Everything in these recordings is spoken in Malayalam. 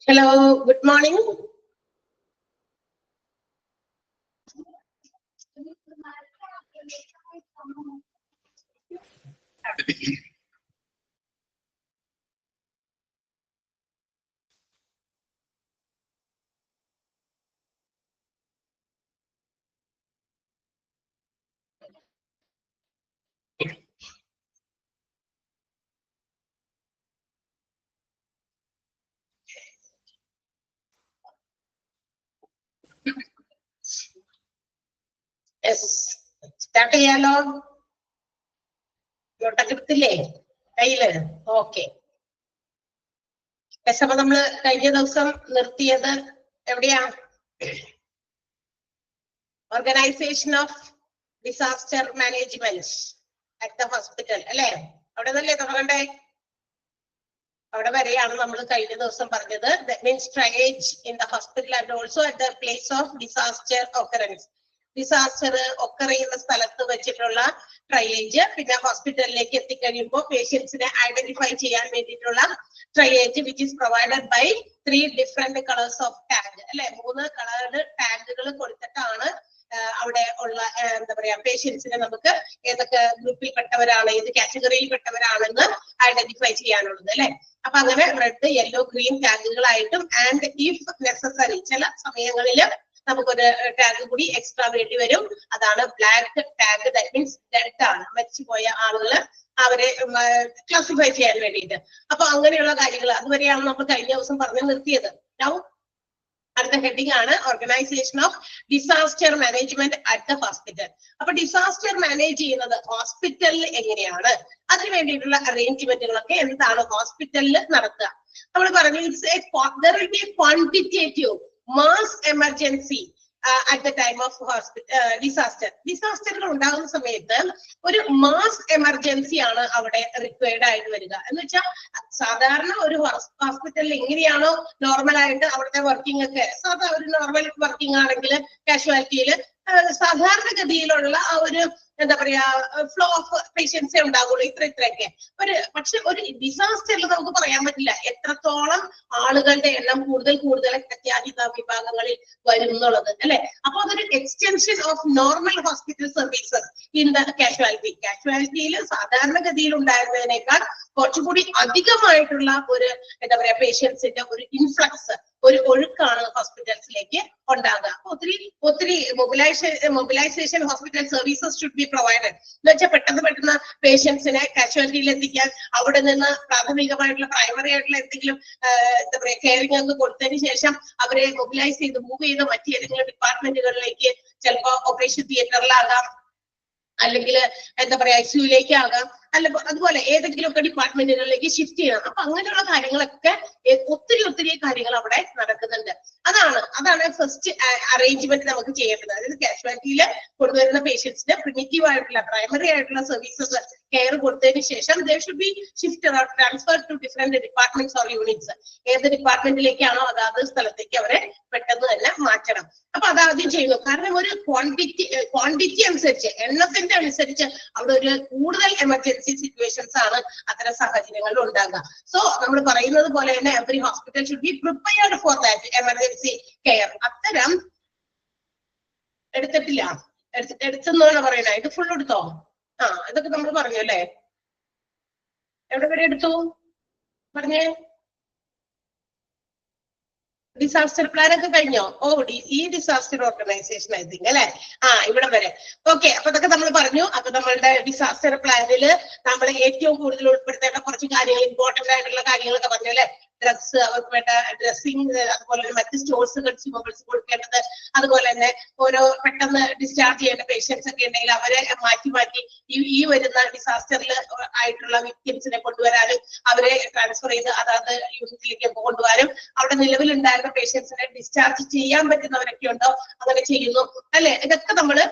Hello, good morning. Yes, start ചെയ്യാലോ. നോട്ടൊക്കെ എടുത്തില്ലേ കയ്യില്? ഓക്കെ. അപ്പൊ നമ്മള് കഴിഞ്ഞ ദിവസം നിർത്തിയത് എവിടെയാ? Organisation of disaster management at the hospital അല്ലേ? അവിടെ നല്ലേ തുടങ്ങണ്ടേ? അവിടെ വരെയാണ് നമ്മൾ കഴിഞ്ഞ ദിവസം പറഞ്ഞത്. That means triage in the hospital and also at the place of disaster occurrence. Disaster occur ചെയ്യുന്ന സ്ഥലത്ത് വെച്ചിട്ടുള്ള ട്രയേജ്, പിന്നെ ഹോസ്പിറ്റലിലേക്ക് എത്തിക്കഴിയുമ്പോൾ പേഷ്യൻസിനെ ഐഡന്റിഫൈ ചെയ്യാൻ വേണ്ടിയിട്ടുള്ള triage which is provided by 3 different colours of tag അല്ലെ? 3 കളേർഡ് ടാഗുകൾ കൊടുത്തിട്ടാണ് അവിടെ ഉള്ള എന്താ പറയാ പേഷ്യൻസിനെ നമുക്ക് ഏതൊക്കെ ഗ്രൂപ്പിൽ പെട്ടവരാണ്, ഏത് കാറ്റഗറിയിൽ പെട്ടവരാണെന്ന് ഐഡന്റിഫൈ ചെയ്യാനുള്ളത് അല്ലെ? അപ്പൊ അങ്ങനെ റെഡ്, യെല്ലോ, ഗ്രീൻ ടാഗുകളായിട്ടും ആൻഡ് ഇഫ് നെസസറി ചില സമയങ്ങളിൽ നമുക്കൊരു ടാഗ് കൂടി എക്സ്ട്രാ വേണ്ടി വരും. അതാണ് black tag. That means dead ആണ്, മരിച്ചുപോയ ആളുകള്, അവരെ ക്ലാസിഫൈ ചെയ്യാൻ വേണ്ടിയിട്ട്. അപ്പൊ അങ്ങനെയുള്ള കാര്യങ്ങൾ അതുവരെയാണ് നമ്മൾ കഴിഞ്ഞ ദിവസം പറഞ്ഞു നിർത്തിയത്. അടുത്ത ഹെഡിങ് ആണ് organisation of disaster management at the hospital. അപ്പൊ ഡിസാസ്റ്റർ മാനേജ് ചെയ്യുന്നത് ഹോസ്പിറ്റലിൽ എങ്ങനെയാണ്, അതിന് വേണ്ടിയിട്ടുള്ള അറേഞ്ച്മെന്റുകളൊക്കെ എന്താണ് ഹോസ്പിറ്റലിൽ നടത്തുക? നമ്മൾ പറഞ്ഞു there will be quantitative mass emergency at the time of ഡിസാസ്റ്ററുകൾ ഉണ്ടാകുന്ന സമയത്ത് ഒരു മാസ് എമർജൻസി ആണ് അവിടെ റിക്വയർഡ് ആയിട്ട് വരിക. എന്ന് വെച്ചാൽ സാധാരണ ഒരു ഹോസ്പിറ്റലിൽ എങ്ങനെയാണോ നോർമൽ ആയിട്ട് അവിടുത്തെ വർക്കിംഗ് ഒക്കെ സാധാരണ ഒരു നോർമൽ വർക്കിംഗ് ആണെങ്കിൽ കാഷ്വാലിറ്റിയിൽ സാധാരണഗതിയിലുള്ള ആ ഒരു എന്താ പറയാ ഫ്ലോ ഓഫ് പേഷ്യൻസേ ഉണ്ടാകുള്ളൂ, ഇത്രയൊക്കെ. പക്ഷെ ഒരു ഡിസാസ്റ്ററിൽ നമുക്ക് പറയാൻ പറ്റില്ല എത്രത്തോളം ആളുകളുടെ എണ്ണം കൂടുതൽ അത്യാഹിത വിഭാഗങ്ങളിൽ വരും എന്നുള്ളത് അല്ലെ? അപ്പൊ അതൊരു extension of normal hospital services in the കാഷ്വാലിറ്റിയിൽ സാധാരണഗതിയിൽ ഉണ്ടായിരുന്നതിനേക്കാൾ കുറച്ചുകൂടി അധികമായിട്ടുള്ള ഒരു എന്താ പറയാ പേഷ്യൻസിന്റെ ഒരു ഇൻഫ്ലക്സ്, ഒരു ഒഴുക്കാണ് ഹോസ്പിറ്റൽസിലേക്ക് ഉണ്ടാകുക. ഒത്തിരി mobilisation hospital services should be provided. എന്ന് വെച്ചാൽ പെട്ടെന്ന് പേഷ്യൻസിനെ കാഷ്വാലിറ്റിയിൽ എത്തിക്കാൻ അവിടെ നിന്ന് പ്രാഥമികമായിട്ടുള്ള പ്രൈമറി ആയിട്ടുള്ള എന്തെങ്കിലും എന്താ പറയാ കെയറിംഗ് ഒക്കെ കൊടുത്തതിന് ശേഷം അവരെ മൊബിലൈസ് ചെയ്ത് മൂവ് ചെയ്ത് മറ്റേതെങ്കിലും ഡിപ്പാർട്ട്മെന്റുകളിലേക്ക്, ചിലപ്പോ ഓപ്പറേഷൻ തിയേറ്ററിലാകാം, അല്ലെങ്കിൽ എന്താ പറയാ ICUലേക്ക് ആകാം, അതുപോലെ ഏതെങ്കിലുമൊക്കെ ഡിപ്പാർട്ട്മെന്റുകളിലേക്ക് ഷിഫ്റ്റ് ചെയ്യണം. അപ്പൊ അങ്ങനെയുള്ള കാര്യങ്ങളൊക്കെ ഒത്തിരി കാര്യങ്ങൾ അവിടെ നടക്കുന്നുണ്ട്. അതാണ് ഫസ്റ്റ് അറേഞ്ച്മെന്റ് നമുക്ക് ചെയ്യേണ്ടത്. അതായത് കാഷ്വാലിറ്റിയിൽ കൊണ്ടുവരുന്ന പേഷ്യൻസിന് പ്രിമിറ്റീവ് ആയിട്ടുള്ള പ്രൈമറി ആയിട്ടുള്ള സർവീസസ് കെയർ കൊടുത്തതിന് ശേഷം they should be shifted or transferred to different departments or units. ഏത് ഡിപ്പാർട്ട്മെന്റിലേക്കാണോ അതാത് സ്ഥലത്തേക്ക് അവരെ പെട്ടെന്ന് തന്നെ മാറ്റണം. അപ്പൊ അതാദ്യം ചെയ്യുന്നു. കാരണം ഒരു ക്വാണ്ടിറ്റി അനുസരിച്ച്, എണ്ണത്തിന്റെ അനുസരിച്ച് അവിടെ ഒരു കൂടുതൽ എമർജൻസി സിറ്റുവേഷൻസ് ആണ് അത്തരം സാഹചര്യങ്ങളിൽ ഉണ്ടാകുക. സോ നമ്മൾ പറയുന്നത് പോലെ തന്നെ every hospital should be prepared for that emergency care. അത്തരം എടുത്തെന്നാണ് പറയുന്നത്. ഇത് ഫുൾ എടുത്തോ? ഇതൊക്കെ നമ്മൾ പറഞ്ഞു അല്ലേ? എവിടെ വരെ എടുത്തു പറഞ്ഞേ? ഡിസാസ്റ്റർ പ്ലാൻ ഒക്കെ കഴിഞ്ഞോ? ഈ ഡിസാസ്റ്റർ ഓർഗനൈസേഷൻ ഐ തിങ്ക് അല്ലെ? ഇവിടെ വരെ ഓക്കെ. അപ്പൊ ഇതൊക്കെ നമ്മൾ പറഞ്ഞു. അപ്പൊ നമ്മളുടെ ഡിസാസ്റ്റർ പ്ലാനിൽ നമ്മൾ ഏറ്റവും കൂടുതൽ ഉൾപ്പെടുത്തേണ്ട കുറച്ച് കാര്യങ്ങൾ, ഇമ്പോർട്ടന്റ് ആയിട്ടുള്ള കാര്യങ്ങളൊക്കെ പറഞ്ഞു അല്ലെ? ഡ്രഗ്സ്, അവർക്ക് വേണ്ട ഡ്രസ്സിങ്, അതുപോലെ മറ്റ് സ്റ്റോഴ്സ്, കൺസ്യൂമബിൾസ് കൊടുക്കേണ്ടത്, അതുപോലെ തന്നെ ഓരോ പെട്ടെന്ന് ഡിസ്ചാർജ് ചെയ്യേണ്ട പേഷ്യൻസ് ഒക്കെ ഉണ്ടെങ്കിൽ അവരെ മാറ്റി ഈ വരുന്ന ഡിസാസ്റ്ററിൽ ആയിട്ടുള്ള വിക്ടിംസിനെ കൊണ്ടുവരാനും അവരെ ട്രാൻസ്ഫർ ചെയ്ത് അതാത് യൂണിറ്റിലേക്ക് കൊണ്ടുപോകാനും, അവിടെ നിലവിലുണ്ടായിരുന്ന പേഷ്യൻസിനെ ഡിസ്ചാർജ് ചെയ്യാൻ പറ്റുന്നവരൊക്കെ ഉണ്ടോ അങ്ങനെ ചെയ്യുന്നു അല്ലെ? ഇതൊക്കെ നമ്മള്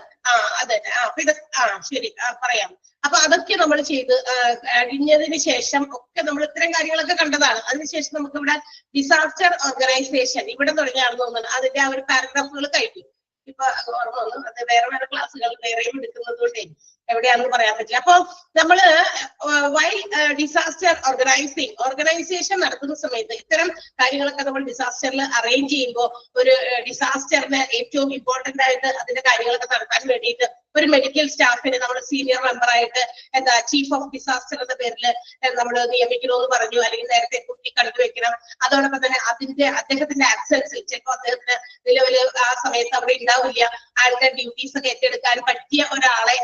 അതെ. അപ്പൊ ഇതൊക്കെ ശരി പറയാം. അപ്പൊ അതൊക്കെ നമ്മൾ ചെയ്ത് കഴിഞ്ഞതിന് ശേഷം ഒക്കെ നമ്മൾ ഇത്തരം കാര്യങ്ങളൊക്കെ കണ്ടതാണ്. അതിനുശേഷം നമുക്ക് ഇവിടെ ഡിസാസ്റ്റർ ഓർഗനൈസേഷൻ ഇവിടെ തുടങ്ങിയാണെന്ന് തോന്നുന്നത്. അതിന്റെ ആ ഒരു പാരഗ്രാഫുകൾ കഴിഞ്ഞു. ഇപ്പൊ ഓർമ്മ വന്നു. അത് വേറെ ക്ലാസ്സുകൾ വേറെയും എടുക്കുന്നത് കൊണ്ടേ എവിടെയാണെന്ന് പറയാൻ പറ്റില്ല. അപ്പൊ നമ്മള് വൈൽ ഡിസാസ്റ്റർ ഓർഗനൈസേഷൻ നടത്തുന്ന സമയത്ത് ഇത്തരം കാര്യങ്ങളൊക്കെ നമ്മൾ ഡിസാസ്റ്ററിൽ അറേഞ്ച് ചെയ്യുമ്പോൾ ഒരു ഡിസാസ്റ്ററിന് ഏറ്റവും ഇമ്പോർട്ടന്റ് ആയിട്ട് അതിന്റെ കാര്യങ്ങളൊക്കെ നടത്താൻ വേണ്ടിയിട്ട് ഒരു മെഡിക്കൽ സ്റ്റാഫിന് നമ്മൾ സീനിയർ മെമ്പർ ആയിട്ട് എന്താ ചീഫ് ഓഫ് ഡിസാസ്റ്റർ എന്ന പേരിൽ നമ്മൾ നിയമിക്കണമെന്ന് പറഞ്ഞു, അല്ലെങ്കിൽ നേരത്തെ കുട്ടി കണ്ടു വെക്കണം. അതോടൊപ്പം തന്നെ അദ്ദേഹത്തിന്റെ ആബ്സെൻസിൽ ചിലപ്പോൾ അദ്ദേഹത്തിന് നിലവില് ആ സമയത്ത് അവിടെ ഉണ്ടാവില്ല, ആളുടെ ഡ്യൂട്ടീസ് ഒക്കെ ഏറ്റെടുക്കാൻ പറ്റിയ ഒരാളെ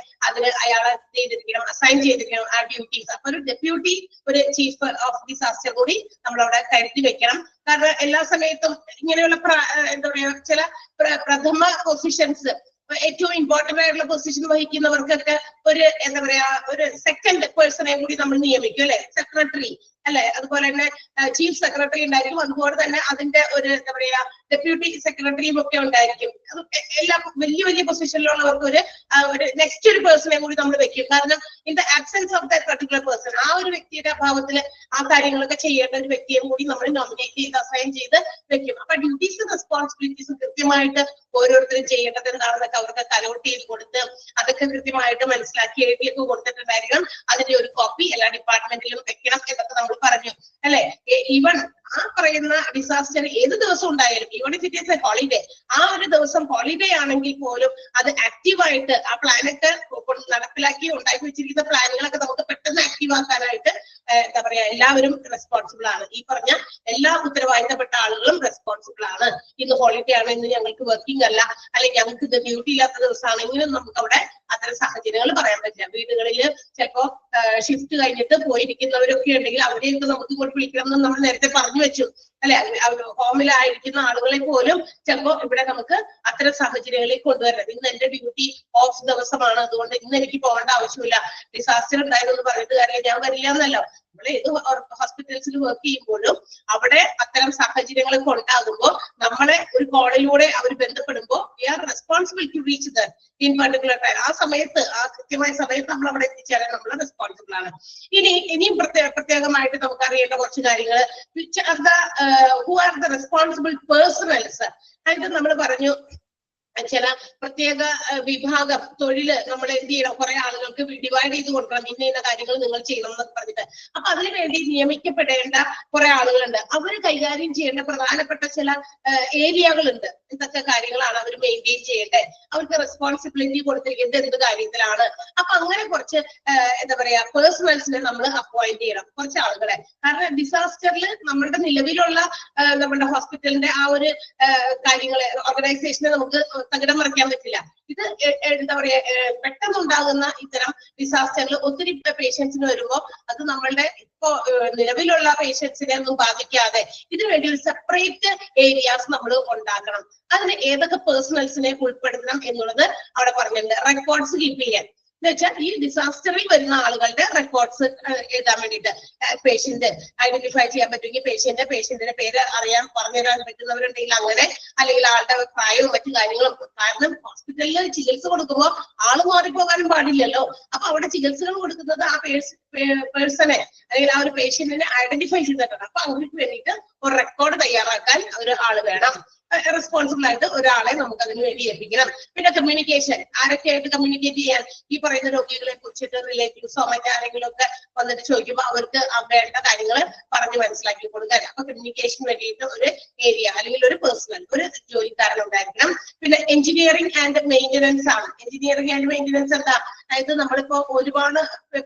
അയാളെ അസൈൻ ചെയ്തിരിക്കണം ആ ഡ്യൂട്ടീസ്. അപ്പൊ ഒരു ഡെപ്യൂട്ടി ഒരു ചീഫ് ഓഫ് ഡിസാസ്റ്റർ കൂടി നമ്മളവിടെ കരുതി വെക്കണം. കാരണം എല്ലാ സമയത്തും ഇങ്ങനെയുള്ള എന്താ പറയാ ചില പ്രഥമ പൊസിഷൻസ് ഏറ്റവും ഇമ്പോർട്ടന്റ് ആയിട്ടുള്ള പൊസിഷൻ വഹിക്കുന്നവർക്കൊക്കെ ഒരു എന്താ പറയാ ഒരു സെക്കൻഡ് പേഴ്സണെ കൂടി നമ്മൾ നിയമിക്കും അല്ലെ, സെക്രട്ടറി അല്ലെ, അതുപോലെ തന്നെ ചീഫ് സെക്രട്ടറി ഉണ്ടായിരിക്കും, അതുപോലെ തന്നെ അതിന്റെ ഒരു എന്താ പറയാ ഡെപ്യൂട്ടി സെക്രട്ടറിയും ഒക്കെ ഉണ്ടായിരിക്കും. എല്ലാ വലിയ വലിയ പൊസിഷനിലുള്ളവർക്ക് ഒരു നെക്സ്റ്റ് ഒരു പേഴ്സണെ കൂടി നമ്മൾ വെക്കും. കാരണം in the absence of that particular person, ആ ഒരു വ്യക്തിയുടെ അഭാവത്തിൽ ആ കാര്യങ്ങളൊക്കെ ചെയ്യേണ്ട ഒരു വ്യക്തിയെ കൂടി നമ്മൾ നോമിനേറ്റ് ചെയ്ത് അസൈൻ ചെയ്ത് വെക്കും. അപ്പൊ ഡ്യൂട്ടീസും റെസ്പോൺസിബിലിറ്റീസും കൃത്യമായിട്ട് ഓരോരുത്തരും ചെയ്യേണ്ടത് എന്താണെന്നൊക്കെ അവർക്ക് കലോട്ട് ചെയ്ത് കൊടുത്ത് അതൊക്കെ കൃത്യമായിട്ട് മനസ്സിലാക്കി എഴുതിയൊക്കെ കൊടുത്തിട്ടുണ്ടായിരിക്കണം. അതിന്റെ ഒരു കോപ്പി എല്ലാ ഡിപ്പാർട്ട്മെന്റിലും വെക്കണം എന്നൊക്കെ നമ്മൾ പറഞ്ഞു അല്ലെ. ഈവൺ ആ പറയുന്ന ഡിസാസ്റ്റർ ഏത് ദിവസം ഉണ്ടായാലും, even if it is A holiday, ആ ഒരു ദിവസം ഹോളിഡേ ആണെങ്കിൽ പോലും അത് ആക്റ്റീവായിട്ട് ആ പ്ലാനൊക്കെ നടപ്പിലാക്കി ഉണ്ടാക്കി വെച്ചിരിക്കുന്ന പ്ലാനുകളൊക്കെ നമുക്ക് പെട്ടെന്ന് ആക്റ്റീവ് ആക്കാനായിട്ട് എന്താ പറയാ എല്ലാവരും റെസ്പോൺസിബിൾ ആണ്. ഈ പറഞ്ഞ എല്ലാ ഉത്തരവാദിത്തപ്പെട്ട ആളുകളും റെസ്പോൺസിബിൾ ആണ്. ഇന്ന് ഹോളിഡേ ആണ്, ഇന്ന് ഞങ്ങൾക്ക് വർക്കിംഗ് അല്ല, അല്ലെങ്കിൽ ഞങ്ങൾക്ക് ഇത് ഡ്യൂട്ടി ഇല്ലാത്ത ദിവസമാണെങ്കിലും നമുക്ക് അവിടെ അത്തരം സാഹചര്യങ്ങൾ പറയാൻ പറ്റില്ല. വീടുകളിൽ ചിലപ്പോ ഷിഫ്റ്റ് കഴിഞ്ഞിട്ട് പോയിരിക്കുന്നവരൊക്കെ ഉണ്ടെങ്കിൽ അവരെയൊക്കെ നമുക്ക് ഇങ്ങോട്ട് വിളിക്കണം എന്ന് നമ്മൾ നേരത്തെ പറഞ്ഞു വെച്ചു അല്ലെ. ഹോമിലായിരിക്കുന്ന ആളുകളെ പോലും ചിലപ്പോ ഇവിടെ നമുക്ക് അത്തരം സാഹചര്യങ്ങളിൽ കൊണ്ടുവരണം. ഇന്ന് എന്റെ ഡ്യൂട്ടി ഓഫ് ദിവസമാണ്, അതുകൊണ്ട് ഇന്ന് എനിക്ക് പോകേണ്ട ആവശ്യമില്ല, ഡിസാസ്റ്റർ ഉണ്ടായതെന്ന് പറഞ്ഞിട്ട് കാര്യം ഞാൻ വരില്ല എന്നല്ലോ. നമ്മൾ ഏത് ഹോസ്പിറ്റൽസിൽ വർക്ക് ചെയ്യുമ്പോഴും അവിടെ അത്തരം സാഹചര്യങ്ങളൊക്കെ ഉണ്ടാകുമ്പോൾ നമ്മളെ ഒരു കോളിലൂടെ അവർ ബന്ധപ്പെടുമ്പോൾ we are responsible to reach them in particular time. ആ സമയത്ത് ആ കൃത്യമായ സമയത്ത് നമ്മൾ അവിടെ എത്തിച്ചേരാൻ നമ്മൾ റെസ്പോൺസിബിൾ ആണ്. ഇനിയും പ്രത്യേകമായിട്ട് നമുക്ക് അറിയേണ്ട കുറച്ച് കാര്യങ്ങൾ, who are the responsible personnels. അതിന് നമ്മൾ പറഞ്ഞു ചില പ്രത്യേക വിഭാഗം തൊഴില് നമ്മൾ എന്ത് ചെയ്യണം, കുറെ ആളുകൾക്ക് ഡിവൈഡ് ചെയ്ത് കൊടുക്കണം, ഇന്ന കാര്യങ്ങൾ നിങ്ങൾ ചെയ്യണം എന്നൊക്കെ പറഞ്ഞിട്ട്. അപ്പൊ അതിനു വേണ്ടി നിയമിക്കപ്പെടേണ്ട കുറെ ആളുകളുണ്ട്. അവർ കൈകാര്യം ചെയ്യേണ്ട പ്രധാനപ്പെട്ട ചില ഏരിയകളുണ്ട്. എന്തൊക്കെ കാര്യങ്ങളാണ് അവർ മെയിൻറ്റെയിൻ ചെയ്യേണ്ടത്, അവർക്ക് റെസ്പോൺസിബിലിറ്റി കൊടുത്തിരിക്കുന്നത് എന്ത് കാര്യത്തിലാണ്. അപ്പൊ അങ്ങനെ കുറച്ച് എന്താ പറയാ പേഴ്സണൽസിനെ നമ്മൾ അപ്പോയിന്റ് ചെയ്യണം, കുറച്ച് ആളുകളെ. കാരണം ഡിസാസ്റ്ററിൽ നമ്മുടെ നിലവിലുള്ള നമ്മുടെ ഹോസ്പിറ്റലിന്റെ ആ ഒരു കാര്യങ്ങളെ ഓർഗനൈസേഷനെ നമുക്ക് തകിടം മറിക്കാൻ പറ്റില്ല. ഇത് എന്താ പറയാ പെട്ടെന്നുണ്ടാകുന്ന ഇത്തരം ഡിസാസ്റ്ററിൽ ഒത്തിരി പേഷ്യൻസിന് വരുമ്പോൾ അത് നമ്മളുടെ ഇപ്പോ നിലവിലുള്ള പേഷ്യൻസിനെ ഒന്നും ബാധിക്കാതെ ഇതിനു വേണ്ടി ഒരു സെപ്പറേറ്റ് ഏരിയാസ് നമ്മൾ ഉണ്ടാക്കണം. അതിന് ഏതൊക്കെ പേഴ്സണൽസിനെ ഉൾപ്പെടുത്തണം എന്നുള്ളത് അവിടെ പറഞ്ഞിട്ടുണ്ട്. റെക്കോർഡ്സ് കീപ്പ് ചെയ്യാൻ എന്ന് വെച്ചാൽ ഈ ഡിസാസ്റ്ററിൽ വരുന്ന ആളുകളുടെ റെക്കോർഡ്സ് എഴുതാൻ വേണ്ടിയിട്ട്, പേഷ്യന്റ് ഐഡന്റിഫൈ ചെയ്യാൻ പറ്റുമെങ്കിൽ പേഷ്യന്റിന്റെ പേര് പറഞ്ഞു തരാൻ പറ്റുന്നവരുണ്ടെങ്കിൽ അങ്ങനെ, അല്ലെങ്കിൽ ആളുടെ പ്രായവും മറ്റു കാര്യങ്ങളും. കാരണം ഹോസ്പിറ്റലിൽ ചികിത്സ കൊടുക്കുമ്പോൾ ആള് മാറിപ്പോകാനും പാടില്ലല്ലോ. അപ്പൊ അവിടെ ചികിത്സകൾ കൊടുക്കുന്നത് ആ പേഴ്സണെ അല്ലെങ്കിൽ ആ ഒരു പേഷ്യന്റിനെ ഐഡന്റിഫൈ ചെയ്തിട്ടുണ്ട്. അപ്പൊ അവർക്ക് വേണ്ടിയിട്ട് ഒരു റെക്കോർഡ് തയ്യാറാക്കാൻ ഒരു ആള് വേണം. റെസ്പോൺസിബിൾ ആയിട്ട് ഒരാളെ നമുക്ക് അതിന് വേണ്ടി ഏൽപ്പിക്കണം. പിന്നെ കമ്മ്യൂണിക്കേഷൻ, ആരൊക്കെയായിട്ട് കമ്മ്യൂണിക്കേറ്റ് ചെയ്യാൻ, ഈ പറയുന്ന രോഗികളെ കുറിച്ചിട്ട് റിലേറ്റീവ്സോ മറ്റാരെങ്കിലും ഒക്കെ വന്നിട്ട് ചോദിക്കുമ്പോൾ അവർക്ക് വേണ്ട കാര്യങ്ങൾ പറഞ്ഞു മനസ്സിലാക്കി കൊടുക്കാൻ. അപ്പൊ കമ്മ്യൂണിക്കേഷൻ വേണ്ടിയിട്ട് ഒരു ഏരിയ അല്ലെങ്കിൽ ഒരു പേഴ്സണൽ ഒരു ജോലിക്കാരൻ ഉണ്ടായിരിക്കണം. പിന്നെ എഞ്ചിനീയറിംഗ് ആൻഡ് മെയിന്റനൻസ് ആണ്. എഞ്ചിനീയറിംഗ് ആൻഡ് മെയിന്റനൻസ് എന്താ, അതായത് നമ്മളിപ്പോ ഒരുപാട്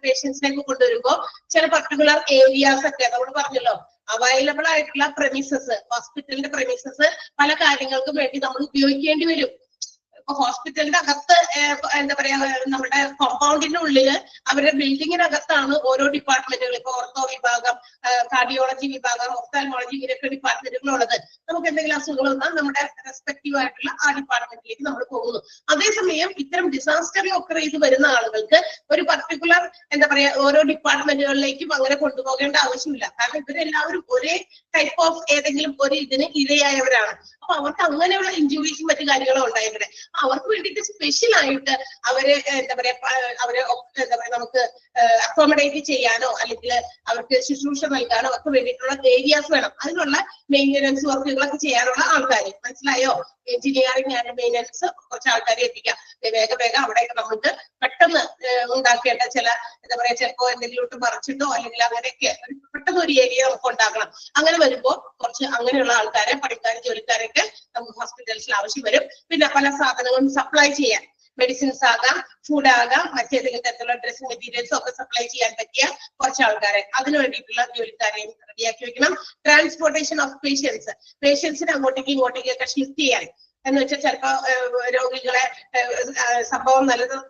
പേഷ്യൻസിനൊക്കെ കൊണ്ടുവരുമ്പോ ചില പർട്ടിക്കുലർ ഏരിയാസ് ഒക്കെ നമ്മൾ പറഞ്ഞല്ലോ, അവൈലബിൾ ആയിട്ടുള്ള പ്രെമിസസ്, ഹോസ്പിറ്റലിന്റെ പ്രെമിസസ് പല കാര്യങ്ങൾക്കും വേണ്ടി നമ്മൾ ഉപയോഗിക്കേണ്ടി വരും. ഇപ്പൊ ഹോസ്പിറ്റലിന്റെ അകത്ത് എന്താ പറയാ നമ്മുടെ കോമ്പൗണ്ടിന്റെ ഉള്ളില് അവരുടെ ബിൽഡിങ്ങിനകത്താണ് ഓരോ ഡിപ്പാർട്ട്മെന്റുകൾ, ഇപ്പൊ ഓർത്തോ വിഭാഗം, കാർഡിയോളജി വിഭാഗം, ഒഫ്താൽമോളജി, ഇങ്ങനെയൊക്കെ ഡിപ്പാർട്ട്മെന്റുകളുള്ളത്. നമുക്ക് എന്തെങ്കിലും അസുഖങ്ങൾ വന്നാൽ നമ്മുടെ റെസ്പെക്റ്റീവ് ആയിട്ടുള്ള ആ ഡിപ്പാർട്ട്മെന്റിലേക്ക് നമ്മൾ പോകുന്നു. അതേസമയം ഇത്തരം ഡിസാസ്റ്ററിൽ ഒക്കെ ഇത് വരുന്ന ആളുകൾക്ക് ഒരു പർട്ടിക്കുലർ എന്താ പറയാ ഓരോ ഡിപ്പാർട്ട്മെന്റുകളിലേക്കും അങ്ങനെ കൊണ്ടുപോകേണ്ട ആവശ്യമില്ല. കാരണം ഇവരെല്ലാവരും ഒരേ ടൈപ്പ് ഓഫ് ഏതെങ്കിലും ഒരു ഇതിന് ഇരയായവരാണ്. അപ്പൊ അവർക്ക് അങ്ങനെയുള്ള ഇഞ്ചുറീസും മറ്റു കാര്യങ്ങളും ഉണ്ടായിരുന്നത്. അവർക്ക് വേണ്ടിയിട്ട് സ്പെഷ്യൽ ആയിട്ട് അവര് എന്താ പറയാ അവര് എന്താ പറയാ നമുക്ക് അക്കോമഡേറ്റ് ചെയ്യാനോ അല്ലെങ്കിൽ അവർക്ക് ശുശ്രൂഷ നൽകാനോ ഒക്കെ വേണ്ടിയിട്ടുള്ള ഏരിയാസ് വേണം. അതിനുള്ള മെയിൻ്റനൻസ് വർക്കുകളൊക്കെ ചെയ്യാനുള്ള ആൾക്കാർ, മനസ്സിലായോ? എഞ്ചിനീയറിംഗ് ആൻഡ് മെയിൻ്റനൻസ് കുറച്ച് ആൾക്കാരെ എത്തിക്കാം. വേഗം അവിടെയൊക്കെ നമുക്ക് പെട്ടെന്ന് ഉണ്ടാക്കേണ്ട ചില എന്താ പറയാ ചിലപ്പോ എന്തെങ്കിലും മറിച്ചിട്ടോ അല്ലെങ്കിൽ അങ്ങനെയൊക്കെ പെട്ടെന്ന് ഒരു ഏരിയ നമുക്ക് ഉണ്ടാക്കണം. അങ്ങനെ വരുമ്പോൾ കുറച്ച് അങ്ങനെയുള്ള ആൾക്കാരെ, പണിക്കാരും ജോലിക്കാരൊക്കെ നമുക്ക് ഹോസ്പിറ്റൽസിൽ ആവശ്യം വരും. പിന്നെ പല സാധനങ്ങളും സപ്ലൈ ചെയ്യാൻ, മെഡിസിൻസ് ആകാം, ഫുഡ് ആകാം, മറ്റേതെങ്കിലും തരത്തിലുള്ള ഡ്രസ്സിംഗ് മെറ്റീരിയൽസും ഒക്കെ സപ്ലൈ ചെയ്യാൻ പറ്റിയ കുറച്ച് ആൾക്കാരെ, അതിനു വേണ്ടിയിട്ടുള്ള ജോലിക്കാരെയും റെഡിയാക്കി വെക്കണം. ട്രാൻസ്പോർട്ടേഷൻ ഓഫ് പേഷ്യൻസിനെ അങ്ങോട്ടേക്ക് ഇങ്ങോട്ടേക്കൊക്കെ ഷിഫ്റ്റ് ചെയ്യാൻ, എന്ന് വെച്ചാൽ ചിലപ്പോ രോഗികളെ സംഭവം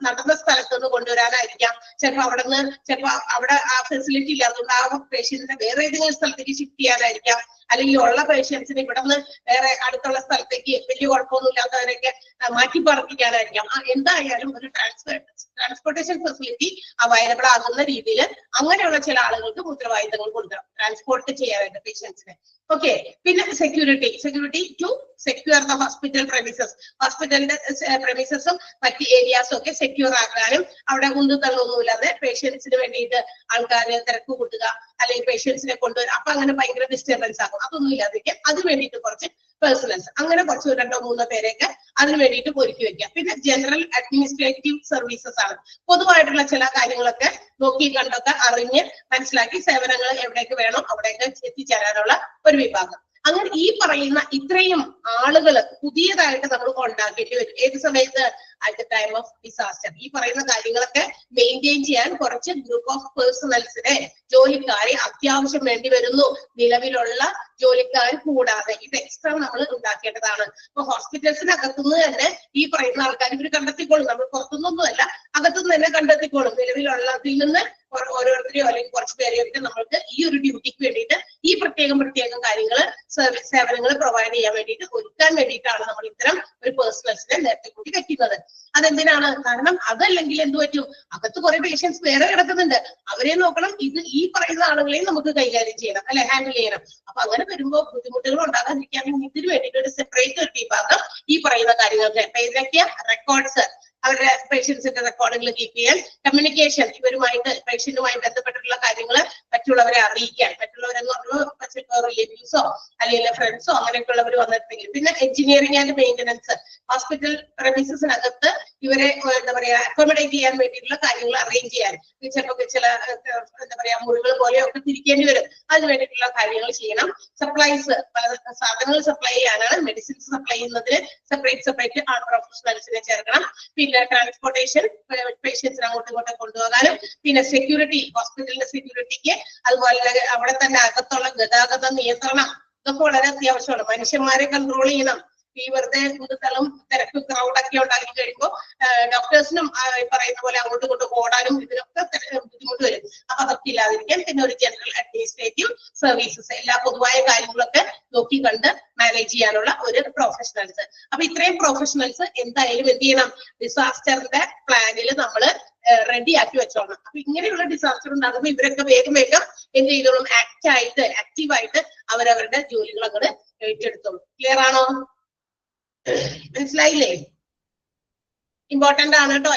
നടന്ന സ്ഥലത്ത് നിന്ന് കൊണ്ടുവരാനായിരിക്കാം, ചിലപ്പോ അവിടെ ആ ഫെസിലിറ്റി ഇല്ലാത്തതുകൊണ്ട് ആ പേഷ്യന്റിനെ വേറെ ഏതെങ്കിലും സ്ഥലത്തേക്ക് ഷിഫ്റ്റ് ചെയ്യാനായിരിക്കാം, അല്ലെങ്കിൽ ഉള്ള പേഷ്യൻസിനെ ഇവിടെ നിന്ന് വേറെ അടുത്തുള്ള സ്ഥലത്തേക്ക് വലിയ കുഴപ്പമൊന്നും ഇല്ലാത്തവരൊക്കെ മാറ്റി പാർപ്പിക്കാനായിരിക്കാം. എന്തായാലും ഒരു ട്രാൻസ്പോർട്ടേഷൻ ഫെസിലിറ്റി അവൈലബിൾ ആകുന്ന രീതിയിൽ അങ്ങനെയുള്ള ചില ആളുകൾക്ക് ഉത്തരവാദിത്തങ്ങൾ കൊടുക്കണം, ട്രാൻസ്പോർട്ട് ചെയ്യാനായിട്ട് പേഷ്യൻസിനെ. ഓക്കെ. പിന്നെ security to secure the hospital premises, ഹോസ്പിറ്റലിന്റെ പ്രമിസസും മറ്റ് ഏരിയാസും ഒക്കെ സെക്യൂർ ആക്കാനും അവിടെ ഉന്തുതള്ളൊന്നുമില്ലാതെ പേഷ്യൻസിന് വേണ്ടിയിട്ട് ആൾക്കാരെ തിരക്ക് കൂട്ടുക അല്ലെങ്കിൽ പേഷ്യൻസിനെ കൊണ്ടുവരും, അപ്പൊ അങ്ങനെ ഭയങ്കര ഡിസ്റ്റർബൻസ് ആകും. അതൊന്നും ഇല്ലാതിരിക്കാം. അതിന് വേണ്ടിയിട്ട് കുറച്ച് പേഴ്സണൽസ്, അങ്ങനെ കുറച്ച് 2-3 പേരെയൊക്കെ അതിന് വേണ്ടിയിട്ട് ഒരുക്കി വെക്കാം. പിന്നെ ജനറൽ അഡ്മിനിസ്ട്രേറ്റീവ് സർവീസസ് ആണ്, പൊതുവായിട്ടുള്ള ചില കാര്യങ്ങളൊക്കെ നോക്കി കണ്ടൊക്കെ അറിഞ്ഞ് മനസ്സിലാക്കി സേവനങ്ങൾ എവിടേക്ക് വേണം അവിടേക്ക് എത്തിച്ചേരാനുള്ള ഒരു വിഭാഗം. അങ്ങനെ ഈ പറയുന്ന ഇത്രയും ആളുകൾ പുതിയതായിട്ട് നമ്മൾ ഉണ്ടാക്കേണ്ടി വരും. ഏത് സമയത്ത്? At the time of disaster. ഈ പറയുന്ന കാര്യങ്ങളൊക്കെ മെയിൻറ്റെയിൻ ചെയ്യാൻ കുറച്ച് ഗ്രൂപ്പ് ഓഫ് പേഴ്സണൽസിനെ, ജോലിക്കാരെ അത്യാവശ്യം വേണ്ടി വരുന്നു. നിലവിലുള്ള ജോലിക്കാർ കൂടാതെ ഇത് എക്സ്ട്രാ നമ്മൾ ഉണ്ടാക്കേണ്ടതാണ്. അപ്പൊ ഹോസ്പിറ്റൽസിനകത്തുനിന്ന് തന്നെ ഈ പറയുന്ന ആൾക്കാർ ഇവർ കണ്ടെത്തിക്കോളും, നമ്മൾ പുറത്തുനിന്നൊന്നുമല്ല, അകത്തുനിന്ന് തന്നെ കണ്ടെത്തിക്കോളും. നിലവിലുള്ളതിൽ നിന്ന് ഓരോരുത്തരെയോ അല്ലെങ്കിൽ കുറച്ച് പേരെയൊക്കെ നമ്മൾക്ക് ഈ ഒരു ഡ്യൂട്ടിക്ക് വേണ്ടിയിട്ട് ഈ പ്രത്യേകം കാര്യങ്ങൾ സേവനങ്ങൾ പ്രൊവൈഡ് ചെയ്യാൻ വേണ്ടിയിട്ട് ഒരുക്കാൻ വേണ്ടിയിട്ടാണ് നമ്മൾ ഇത്തരം ഒരു പേഴ്സണൽസിനെ നേരത്തെ കൂടി വെക്കുന്നത്. അതെന്തിനാണ്? കാരണം അതല്ലെങ്കിൽ എന്ത് പറ്റും, അകത്ത് കുറെ പേഷ്യൻസ് വേറെ കിടക്കുന്നുണ്ട്, അവരെ നോക്കണം, ഈ പറയുന്ന ആളുകളെയും നമുക്ക് കൈകാര്യം ചെയ്യണം, അല്ലെ, ഹാൻഡിൽ ചെയ്യണം. അപ്പൊ അങ്ങനെ വരുമ്പോൾ ബുദ്ധിമുട്ടുകൾ ഉണ്ടാകാതിരിക്കാൻ ഇതിന് വേണ്ടിയിട്ട് ഒരു സെപ്പറേറ്റ് ഒരു വിഭാഗം ഈ പറയുന്ന കാര്യങ്ങൾക്ക് ഏതൊക്കെയാ റെക്കോർഡ്സ്, അവരുടെ പേഷ്യൻസിന്റെ റെക്കോർഡുകൾ കീപ്പ് ചെയ്യാൻ, കമ്മ്യൂണിക്കേഷൻ, ഇവരുമായിട്ട് പേഷ്യന്റുമായി ബന്ധപ്പെട്ടിട്ടുള്ള കാര്യങ്ങൾ മറ്റുള്ളവരെ അറിയിക്കാൻ, മറ്റുള്ളവരെന്ന് പറഞ്ഞാൽ റിലേറ്റീവ്സോ അല്ലെങ്കിൽ ഫ്രണ്ട്സോ അങ്ങനെയൊക്കെയുള്ളവർ വന്നിട്ടുണ്ടെങ്കിൽ. പിന്നെ എഞ്ചിനീയറിംഗ് ആൻഡ് മെയിൻ്റനൻസ്, ഹോസ്പിറ്റൽ പ്രമിസസിനകത്ത് ഇവരെ എന്താ പറയാ അക്കോമഡേറ്റ് ചെയ്യാൻ വേണ്ടിയിട്ടുള്ള കാര്യങ്ങൾ അറേഞ്ച് ചെയ്യാൻ, ചിലപ്പോൾ ചില എന്താ പറയാ മുറികൾ പോലെയൊക്കെ തിരിക്കേണ്ടി വരും, അതിന് വേണ്ടിയിട്ടുള്ള കാര്യങ്ങൾ ചെയ്യണം. സപ്ലൈസ്, സാധനങ്ങൾ സപ്ലൈ ചെയ്യാനാണ്, മെഡിസിൻസ് സപ്ലൈ ചെയ്യുന്നതിന് സെപ്പറേറ്റ് ആർട്ട് പ്രൊഫഷണൽസിനെ ചേർക്കണം. പിന്നെ ട്രാൻസ്പോർട്ടേഷൻ, പേഷ്യൻസിനെ അങ്ങോട്ടും ഇങ്ങോട്ടും കൊണ്ടുപോകാനും. പിന്നെ സെക്യൂരിറ്റി, ഹോസ്പിറ്റലിന്റെ സെക്യൂരിറ്റിക്ക്, അതുപോലെ അവിടെ തന്നെ അകത്തുള്ള ഗതാഗത നിയന്ത്രണം, ഇതൊക്കെ വളരെ അത്യാവശ്യമാണ്. മനുഷ്യന്മാരെ കൺട്രോൾ ചെയ്യണം. ഈ വെറുതെ കൂടുതലും തിരക്ക് ക്രൗഡൊക്കെ ഉണ്ടാക്കി കഴിയുമ്പോൾ ഡോക്ടേഴ്സിനും പറയുന്ന പോലെ അങ്ങോട്ടും ഇങ്ങോട്ടും ഓടാനും ഇതിനൊക്കെ ബുദ്ധിമുട്ട് വരും. അപ്പൊ അതൊക്കെ ഇല്ലാതിരിക്കാൻ പിന്നെ ഒരു ജനറൽ അഡ്മിനിസ്ട്രേറ്റീവ് സർവീസസ്, എല്ലാ പൊതുവായ കാര്യങ്ങളൊക്കെ നോക്കി കണ്ട് മാനേജ് ചെയ്യാനുള്ള ഒരു പ്രൊഫഷണൽസ്. അപ്പൊ ഇത്രയും പ്രൊഫഷണൽസ് എന്തായാലും എന്ത് ചെയ്യണം, ഡിസാസ്റ്ററിന്റെ പ്ലാനിൽ നമ്മൾ റെഡി ആക്കി വെച്ചോളണം. അപ്പൊ ഇങ്ങനെയുള്ള ഡിസാസ്റ്റർ ഉണ്ടാകുമ്പോൾ ഇവരൊക്കെ വേഗം എന്ത് ചെയ്തോളും, ആക്റ്റീവായിട്ട് അവരവരുടെ ജോലികൾ അങ്ങോട്ട് ഏറ്റെടുത്തോളും. ക്ലിയർ ആണോ? മനസ്സിലായില്ലേ? ഇമ്പോർട്ടന്റ് ആണ് കേട്ടോ.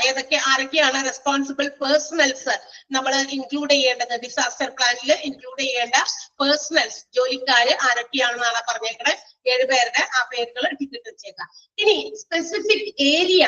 ആരൊക്കെയാണ് റെസ്പോൺസിബിൾ പേഴ്സണൽസ് നമ്മൾ ഇൻക്ലൂഡ് ചെയ്യേണ്ടത്, ഡിസാസ്റ്റർ പ്ലാനിൽ ഇൻക്ലൂഡ് ചെയ്യേണ്ട പേഴ്സണൽസ്, ജോലിക്കാര് ആരൊക്കെയാണെന്നാണ് പറഞ്ഞേക്കണേ. 7 പേരുടെ ആ പേരുകൾ ടിക്കറ്റ് വെച്ചേക്കാം. ഇനി specific area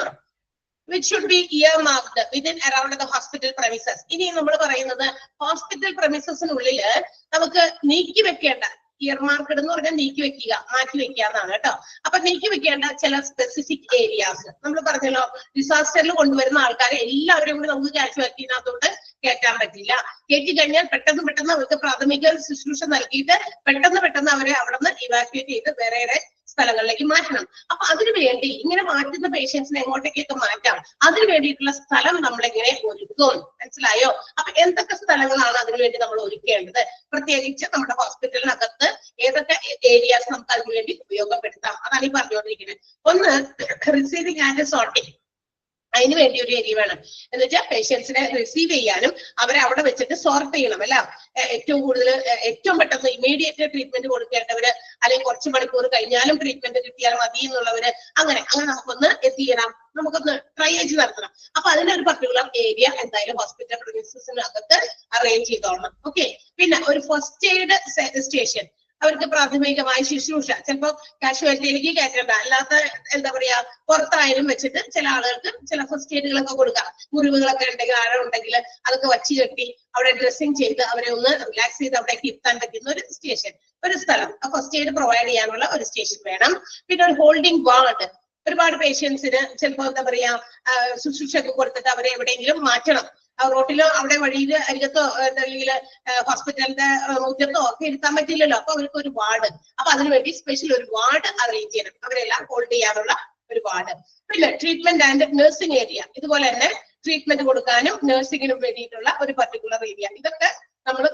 which should be earmarked within around the hospital premises. ഇനി നമ്മൾ പറയുന്നത് ഹോസ്പിറ്റൽ പ്രമിസസിനുള്ളില് നമുക്ക് നീക്കി വെക്കേണ്ട, ഇയർമാർക്കഡ് എന്ന് പറഞ്ഞാൽ നീക്കി വെക്കുക, മാറ്റി വെക്കുക എന്നാണ് കേട്ടോ. അപ്പൊ നീക്കി വെക്കേണ്ട ചില സ്പെസിഫിക് ഏരിയാസ് നമ്മൾ പറഞ്ഞല്ലോ. ഡിസാസ്റ്ററിൽ കൊണ്ടുവരുന്ന ആൾക്കാരെ എല്ലാവരും കൂടി നമുക്ക് കാഷ്വാലിറ്റിനകത്തോട്ട് കയറ്റാൻ പറ്റില്ല. കയറ്റി കഴിഞ്ഞാൽ പെട്ടെന്ന് അവർക്ക് പ്രാഥമിക ശുശ്രൂഷ നൽകിയിട്ട് പെട്ടെന്ന് അവരെ അവിടെ നിന്ന് ഇവാക്യുവേറ്റ് ചെയ്ത് വേറെ സ്ഥലങ്ങളിലേക്ക് മാറ്റണം. അപ്പൊ അതിനുവേണ്ടി ഇങ്ങനെ മാറ്റുന്ന പേഷ്യൻസിനെ എങ്ങോട്ടേക്കൊക്കെ മാറ്റാം, അതിന് വേണ്ടിയിട്ടുള്ള സ്ഥലം നമ്മളെങ്ങനെ ഒരുക്കും, മനസ്സിലായോ? അപ്പൊ എന്തൊക്കെ സ്ഥലങ്ങളാണ് അതിനുവേണ്ടി നമ്മൾ ഒരുക്കേണ്ടത്, പ്രത്യേകിച്ച് നമ്മുടെ ഹോസ്പിറ്റലിനകത്ത് ഏതൊക്കെ ഏരിയാസ് നമുക്ക് അതിനുവേണ്ടി ഉപയോഗപ്പെടുത്താം, അതാണ് ഈ പറഞ്ഞുകൊണ്ടിരിക്കുന്നത്. ഒന്ന്, റിസീവിംഗ് ആൻഡ് സോർട്ടിങ്. അതിന് വേണ്ടി ഒരു ഏരിയ വേണം. എന്ന് വെച്ചാൽ പേഷ്യൻസിനെ റിസീവ് ചെയ്യാനും അവരെ അവിടെ വെച്ചിട്ട് സോർട്ട് ചെയ്യണം അല്ല. ഏറ്റവും കൂടുതൽ ഏറ്റവും പെട്ടെന്ന് ഇമീഡിയറ്റ് ട്രീറ്റ്മെന്റ് കൊടുക്കേണ്ടവര്, അല്ലെങ്കിൽ കുറച്ച് മണിക്കൂർ കഴിഞ്ഞാലും ട്രീറ്റ്മെന്റ് കിട്ടിയാൽ മതി എന്നുള്ളവര്, അങ്ങനെ നമുക്കൊന്ന് എന്ത് ചെയ്യണം, നമുക്കൊന്ന് ട്രയേജ് നടത്തണം. അപ്പൊ അതിനൊരു പർട്ടിക്കുലർ ഏരിയ എന്തായാലും ഹോസ്പിറ്റൽ പ്രിമിസസിനകത്ത് അറേഞ്ച് ചെയ്തോളണം. ഓക്കെ. പിന്നെ ഒരു ഫസ്റ്റ് എയ്ഡ് സ്റ്റേഷൻ, അവർക്ക് പ്രാഥമികമായ ശുശ്രൂഷ ചിലപ്പോൾ കാഷ്വാലിറ്റിയിലേക്ക് കയറ്റേണ്ട, അല്ലാത്ത എന്താ പറയാ പുറത്തായാലും വെച്ചിട്ട് ചില ആളുകൾക്ക് ചില ഫസ്റ്റ് എയ്ഡുകളൊക്കെ കൊടുക്കാം. മുറിവുകളൊക്കെ ഉണ്ടെങ്കിൽ, ആഴം ഉണ്ടെങ്കിൽ അതൊക്കെ വച്ച് കെട്ടി അവിടെ ഡ്രസ്സിങ് ചെയ്ത് അവരെ ഒന്ന് റിലാക്സ് ചെയ്ത് അവിടേക്ക് ഇരുത്താൻ പറ്റുന്ന ഒരു സ്റ്റേഷൻ, ഒരു സ്ഥലം, ഫസ്റ്റ് എയ്ഡ് പ്രൊവൈഡ് ചെയ്യാനുള്ള ഒരു സ്റ്റേഷൻ വേണം. പിന്നെ ഒരു ഹോൾഡിംഗ് വാർഡ്, ഒരുപാട് പേഷ്യൻസിന് ചിലപ്പോൾ എന്താ പറയാ ശുശ്രൂഷയൊക്കെ കൊടുത്തിട്ട് അവരെ എവിടെയെങ്കിലും മാറ്റണം, റോട്ടിലോ അവിടെ വഴിയില് അരികത്തോ അല്ലെങ്കിൽ ഹോസ്പിറ്റലിന്റെ മുറ്റത്തോ ഒക്കെ ഇരുത്താൻ പറ്റില്ലല്ലോ. അപ്പൊ അവർക്ക് ഒരു വാർഡ്, അപ്പൊ അതിനുവേണ്ടി സ്പെഷ്യൽ ഒരു വാർഡ് അറേഞ്ച് ചെയ്യണം, അവരെല്ലാം ഹോൾഡ് ചെയ്യാനുള്ള ഒരു വാർഡ്. പിന്നെ ട്രീറ്റ്മെന്റ് ആൻഡ് നഴ്സിംഗ് ഏരിയ, ഇതുപോലെ തന്നെ ട്രീറ്റ്മെന്റ് കൊടുക്കാനും നഴ്സിംഗിനും വേണ്ടിയിട്ടുള്ള ഒരു പർട്ടിക്കുലർ ഏരിയ. ഇതൊക്കെ നമ്മൾ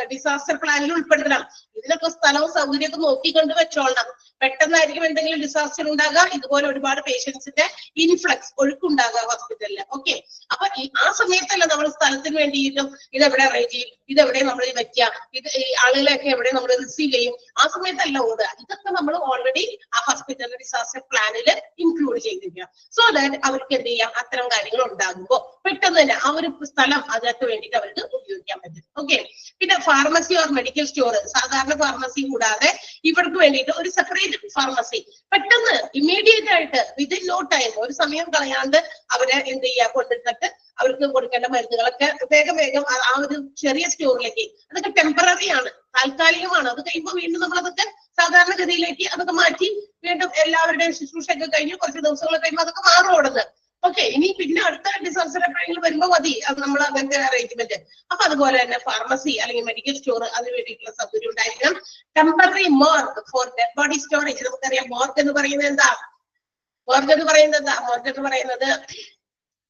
ഡിസാസ്റ്റർ പ്ലാനിൽ ഉൾപ്പെടുത്തണം. ഇതിനൊക്കെ സ്ഥലവും സൗകര്യമൊക്കെ നോക്കിക്കൊണ്ട് വെച്ചോളണം. പെട്ടെന്നായിരിക്കും എന്തെങ്കിലും ഡിസാസ്റ്റർ ഉണ്ടാകുക, ഇതുപോലെ ഒരുപാട് പേഷ്യൻസിന്റെ ഇൻഫ്ലക്സ്, ഒഴുക്കുണ്ടാകുക ഹോസ്പിറ്റലിൽ. ഓക്കെ. അപ്പൊ ആ സമയത്തല്ല നമ്മൾ സ്ഥലത്തിന് വേണ്ടിയിട്ടും ഇതെവിടെ അറേഞ്ച് ചെയ്യും, ഇതെവിടെ നമ്മൾ വെക്കുക, ഇത് ഈ ആളുകളെയൊക്കെ എവിടെ നമ്മൾ റിസീവ് ചെയ്യും, ആ സമയത്തല്ല ഓടുക. ഇതൊക്കെ നമ്മൾ ഓൾറെഡി ആ ഹോസ്പിറ്റലിന്റെ ഡിസാസ്റ്റർ പ്ലാനിൽ ഇൻക്ലൂഡ് ചെയ്തിരിക്കുക. സോ ദാറ്റ് അവർക്ക് എന്ത് ചെയ്യാം, അത്തരം കാര്യങ്ങൾ ഉണ്ടാകുമ്പോൾ പെട്ടെന്ന് തന്നെ ആ ഒരു സ്ഥലം അതിനൊക്കെ വേണ്ടിയിട്ട് അവർക്ക് ഉപയോഗിക്കാൻ പറ്റും. ഓക്കെ. പിന്നെ ഫാർമസി ഓർ മെഡിക്കൽ സ്റ്റോർ, സാധാരണ ഫാർമസി കൂടാതെ ഇവർക്ക് വേണ്ടിയിട്ട് ഒരു സെപ്പറേറ്റ് ഫാർമസി, പെട്ടെന്ന് ഇമ്മീഡിയറ്റ് ആയിട്ട് വിതിൻ നോ ടൈം, ഒരു സമയം കളയാണ്ട് അവരെ എന്ത് ചെയ്യാ കൊണ്ടിട്ടിട്ട് അവർക്ക് കൊടുക്കേണ്ട മരുന്നുകളൊക്കെ വേഗം വേഗം ആ ഒരു ചെറിയ സ്റ്റോറിലേക്ക്, അതൊക്കെ ടെമ്പററി ആണ്, താൽക്കാലികമാണ്. അത് കഴിയുമ്പോൾ വീണ്ടും നമ്മൾ അതൊക്കെ സാധാരണഗതിയിലേക്ക് അതൊക്കെ മാറ്റി വീണ്ടും എല്ലാവരുടെയും ശുശ്രൂഷയൊക്കെ കഴിഞ്ഞ് കുറച്ച് ദിവസങ്ങൾ കഴിയുമ്പോൾ അതൊക്കെ മാറും ഓടുന്നത്. ഓക്കെ. ഇനി പിന്നെ അടുത്ത ഡിസാസ്റ്റർ എപ്പോഴെങ്കിലും വരുമ്പോൾ മതി അത് നമ്മൾ അങ്ങനത്തെ അറേഞ്ച്മെന്റ്. അപ്പൊ അതുപോലെ തന്നെ ഫാർമസി അല്ലെങ്കിൽ മെഡിക്കൽ സ്റ്റോർ, അതിന് വേണ്ടിയിട്ടുള്ള സൗകര്യം ഉണ്ടായിരിക്കണം. Temporary morgue for dead body storage. നമുക്കറിയാം മോർഗ് എന്ന് പറയുന്നത് എന്താ, മോർഗ് എന്ന് പറയുന്നത്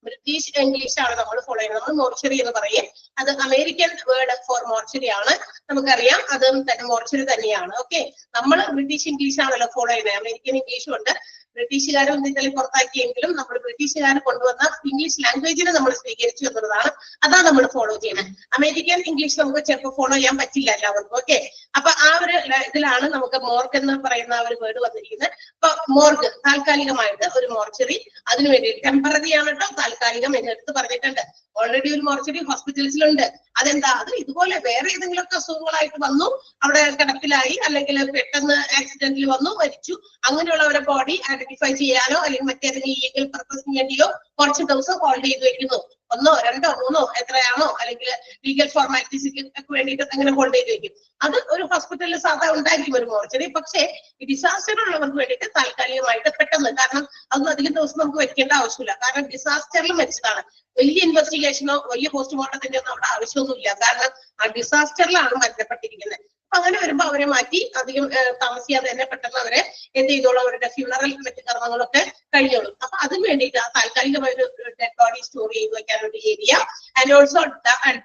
ബ്രിട്ടീഷ് ഇംഗ്ലീഷ് ആണ് നമ്മൾ ഫോളോ ചെയ്യുന്നത്. നമ്മൾ മോർച്ചറി എന്ന് പറയും. അത് അമേരിക്കൻ വേർഡ് ഫോർ മോർച്ചറി ആണ്. നമുക്കറിയാം അതും തന്നെ മോർച്ചറി തന്നെയാണ്. ഓക്കെ. നമ്മൾ ബ്രിട്ടീഷ് ഇംഗ്ലീഷ് ആണല്ലോ ഫോളോ ചെയ്യുന്നത്, അമേരിക്കൻ ഇംഗ്ലീഷും ഉണ്ട്. ബ്രിട്ടീഷുകാർ ഒന്നിച്ചാൽ പുറത്താക്കിയെങ്കിലും നമ്മൾ ബ്രിട്ടീഷുകാർ കൊണ്ടുവന്ന ഇംഗ്ലീഷ് ലാംഗ്വേജിനെ നമ്മൾ സ്വീകരിച്ചു എന്നുള്ളതാണ്. അതാണ് നമ്മൾ ഫോളോ ചെയ്യുന്നത്. അമേരിക്കൻ ഇംഗ്ലീഷ് നമുക്ക് ചിലപ്പോൾ ഫോളോ ചെയ്യാൻ പറ്റില്ല എല്ലാവർക്കും. ഓക്കെ. അപ്പൊ ആ ഒരു ഇതിലാണ് നമുക്ക് മോർഗ് എന്ന് പറയുന്ന ഒരു വേർഡ് വന്നിരിക്കുന്നത്. അപ്പൊ മോർഗ് താൽക്കാലികമായിട്ട് ഒരു മോർച്ചറി, അതിനുവേണ്ടി ടെമ്പററി ആണ് കേട്ടോ, താൽക്കാലികം എന്നെടുത്ത് പറഞ്ഞിട്ടുണ്ട്. ഓൾറെഡി ഒരു മോർച്ചറി ഹോസ്പിറ്റൽസിലുണ്ട്. അതെന്താ, അത് ഇതുപോലെ വേറെ ഏതെങ്കിലുമൊക്കെ അസുഖങ്ങളായിട്ട് വന്നു, അവിടെ കിടപ്പിലായി, അല്ലെങ്കിൽ പെട്ടെന്ന് ആക്സിഡന്റിൽ വന്നു മരിച്ചു, അങ്ങനെയുള്ളവരെ ബോഡി ഐഡന്റിഫൈ ചെയ്യാനോ അല്ലെങ്കിൽ മറ്റേതെങ്കിലും ലീഗൽ പർപ്പസിന് വേണ്ടിയോ കുറച്ച് ദിവസം ഹോൾഡ് ചെയ്ത് വെക്കുന്നു. 1, 2, 3 എത്രയാണോ, അല്ലെങ്കിൽ ലീഗൽ ഫോർമാലിറ്റീസിക്ക് ഒക്കെ വേണ്ടിയിട്ട് അങ്ങനെ ഹോൾഡ് ചെയ്ത് വെക്കും. അത് ഒരു ഹോസ്പിറ്റലിൽ സാധാരണ ഉണ്ടായിരിക്കും ഒരു മോർച്ചറി. പക്ഷേ ഈ ഡിസാസ്റ്റർ ഉള്ളവർക്ക് വേണ്ടിയിട്ട് താൽക്കാലികമായിട്ട് പെട്ടെന്ന്, കാരണം അതൊന്നും അധികം ദിവസം നമുക്ക് വെക്കേണ്ട ആവശ്യമില്ല. കാരണം ഡിസാസ്റ്ററിൽ മരിച്ചതാണ്, വലിയ ഇൻവെസ്റ്റിഗേഷനോ വലിയ പോസ്റ്റ്മോർട്ടത്തിന്റെ ഒന്നും അവിടെ ആവശ്യമൊന്നുമില്ല. കാരണം ആ ഡിസാസ്റ്ററിലാണ് മരണപ്പെട്ടിരിക്കുന്നത്. അപ്പൊ അങ്ങനെ വരുമ്പോ അവരെ മാറ്റി അധികം താമസിയാതെ തന്നെ പെട്ടെന്ന് അവരെ എന്ത് ചെയ്തോളും, അവരുടെ ഫ്യൂണറൽ മറ്റു കർമ്മങ്ങളൊക്കെ കഴിഞ്ഞോളും. അപ്പൊ അതിന് വേണ്ടിയിട്ട് ആ താൽക്കാലികമായ ഒരു ഡെഡ് ബോഡി സ്റ്റോർ ചെയ്ത് വെക്കാനുള്ള area. And also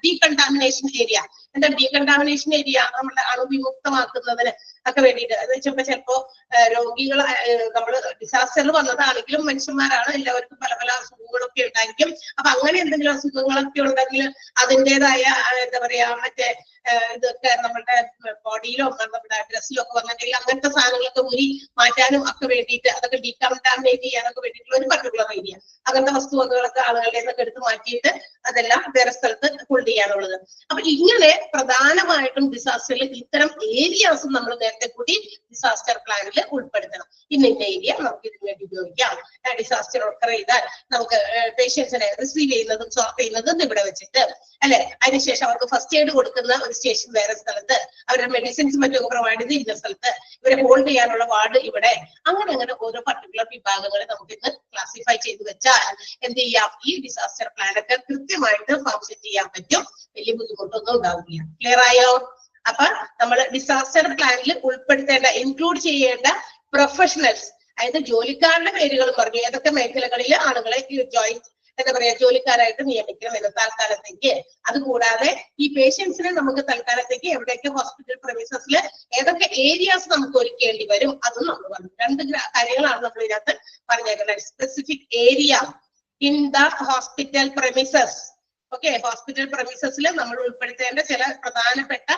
decontamination area. എന്താ ഡീകണ്ടാമിനേഷൻ ഏരിയ? നമ്മുടെ അണുവിമുക്തമാക്കുന്നതിന് ഒക്കെ വേണ്ടിയിട്ട്. എന്ന് വെച്ചപ്പോ ചിലപ്പോ രോഗികൾ നമ്മൾ ഡിസാസ്റ്ററിൽ വന്നതാണെങ്കിലും മനുഷ്യന്മാരാണ്, എല്ലാവർക്കും പല പല അസുഖങ്ങളൊക്കെ ഉണ്ടായിരിക്കും. അപ്പൊ അങ്ങനെ എന്തെങ്കിലും അസുഖങ്ങളൊക്കെ ഉണ്ടെങ്കിൽ അതിൻ്റെതായ എന്താ പറയാ മറ്റേ ഇതൊക്കെ നമ്മുടെ ബോഡിയിലോ നമ്മുടെ ഡ്രസ്സിലോ ഒക്കെ വന്നിട്ടുണ്ടെങ്കിൽ അങ്ങനത്തെ സാധനങ്ങളൊക്കെ ഊരി മാറ്റാനും ഒക്കെ വേണ്ടിയിട്ട്, അതൊക്കെ ഡീകണ്ടാമിനേറ്റ് ചെയ്യാനൊക്കെ വേണ്ടിയിട്ടുള്ള ഒരു പർട്ടിക്കുലർ ഏരിയ. അങ്ങനത്തെ വസ്തുവകകളൊക്കെ ആളുകളുടെ നിന്നൊക്കെ എടുത്ത് മാറ്റിയിട്ട് അതെല്ലാം വേറെ സ്ഥലത്ത് ഹോൾഡ് ചെയ്യാനുള്ളത്. അപ്പൊ ഇങ്ങനെ പ്രധാനമായിട്ടും ഡിസാസ്റ്ററിൽ ഇത്തരം ഏരിയാസും നമ്മൾ നേരത്തെ കൂടി ഡിസാസ്റ്റർ പ്ലാനിൽ ഉൾപ്പെടുത്തണം. ഇന്ന ഏരിയ നമുക്ക് ഇതിനു വേണ്ടി ഉപയോഗിക്കാം. ഡിസാസ്റ്റർ ഓക്കർ ചെയ്താൽ നമുക്ക് പേഷ്യൻസിനെ റിസീവ് ചെയ്യുന്നതും സോർട്ട് ചെയ്യുന്നതും ഇവിടെ വെച്ചിട്ട് അല്ലെ, അതിനുശേഷം അവർക്ക് ഫസ്റ്റ് എയ്ഡ് കൊടുക്കുന്ന ഒരു സ്റ്റേഷൻ വേറെ സ്ഥലത്ത്, അവരുടെ മെഡിസിൻസ് മറ്റൊക്കെ പ്രൊവൈഡ് ചെയ്ത് ഇന്ന സ്ഥലത്ത്, ഇവരെ ഹോൾഡ് ചെയ്യാനുള്ള വാർഡ് ഇവിടെ, അങ്ങനെ അങ്ങനെ ഓരോ പർട്ടിക്കുലർ വിഭാഗങ്ങളെ നമുക്ക് ഇന്ന് ക്ലാസിഫൈ ചെയ്ത് വെച്ചാൽ എന്ത് ചെയ്യാം, ഈ ഡിസാസ്റ്റർ പ്ലാൻ ഒക്കെ കൃത്യമായിട്ട് ഫങ്ഷൻ ചെയ്യാൻ പറ്റും. വലിയ ബുദ്ധിമുട്ടൊന്നും ഉണ്ടാവില്ല. ക്ലിയർ ആയോ? അപ്പൊ നമ്മൾ ഡിസാസ്റ്റർ പ്ലാനിൽ ഉൾപ്പെടുത്തേണ്ട, ഇൻക്ലൂഡ് ചെയ്യേണ്ട പ്രൊഫഷണൽസ്, അതായത് ജോലിക്കാരുടെ പേരുകൾ പറഞ്ഞു, ഏതൊക്കെ മേഖലകളിൽ ആളുകളെ ജോയിൻ എന്താ പറയാ ജോലിക്കാരായിട്ട് നിയമിക്കണം എന്ന് തൽക്കാലത്തേക്ക്. അതുകൂടാതെ ഈ പേഷ്യൻസിനെ നമുക്ക് തൽക്കാലത്തേക്ക് എവിടെയൊക്കെ ഹോസ്പിറ്റൽ പ്രമിസസിൽ ഏതൊക്കെ ഏരിയാസ് നമുക്ക് ഒരുക്കേണ്ടി വരും അതും നമ്മൾ പറഞ്ഞു. 2 കാര്യങ്ങളാണ് നമ്മൾ ഇതിനകത്ത് പറഞ്ഞേക്കുന്നത്. Specific area in the hospital premises. Okay, hospital പ്രെമിസസിൽ നമ്മൾ ഉൾപ്പെടുത്തേണ്ട ചില പ്രധാനപ്പെട്ട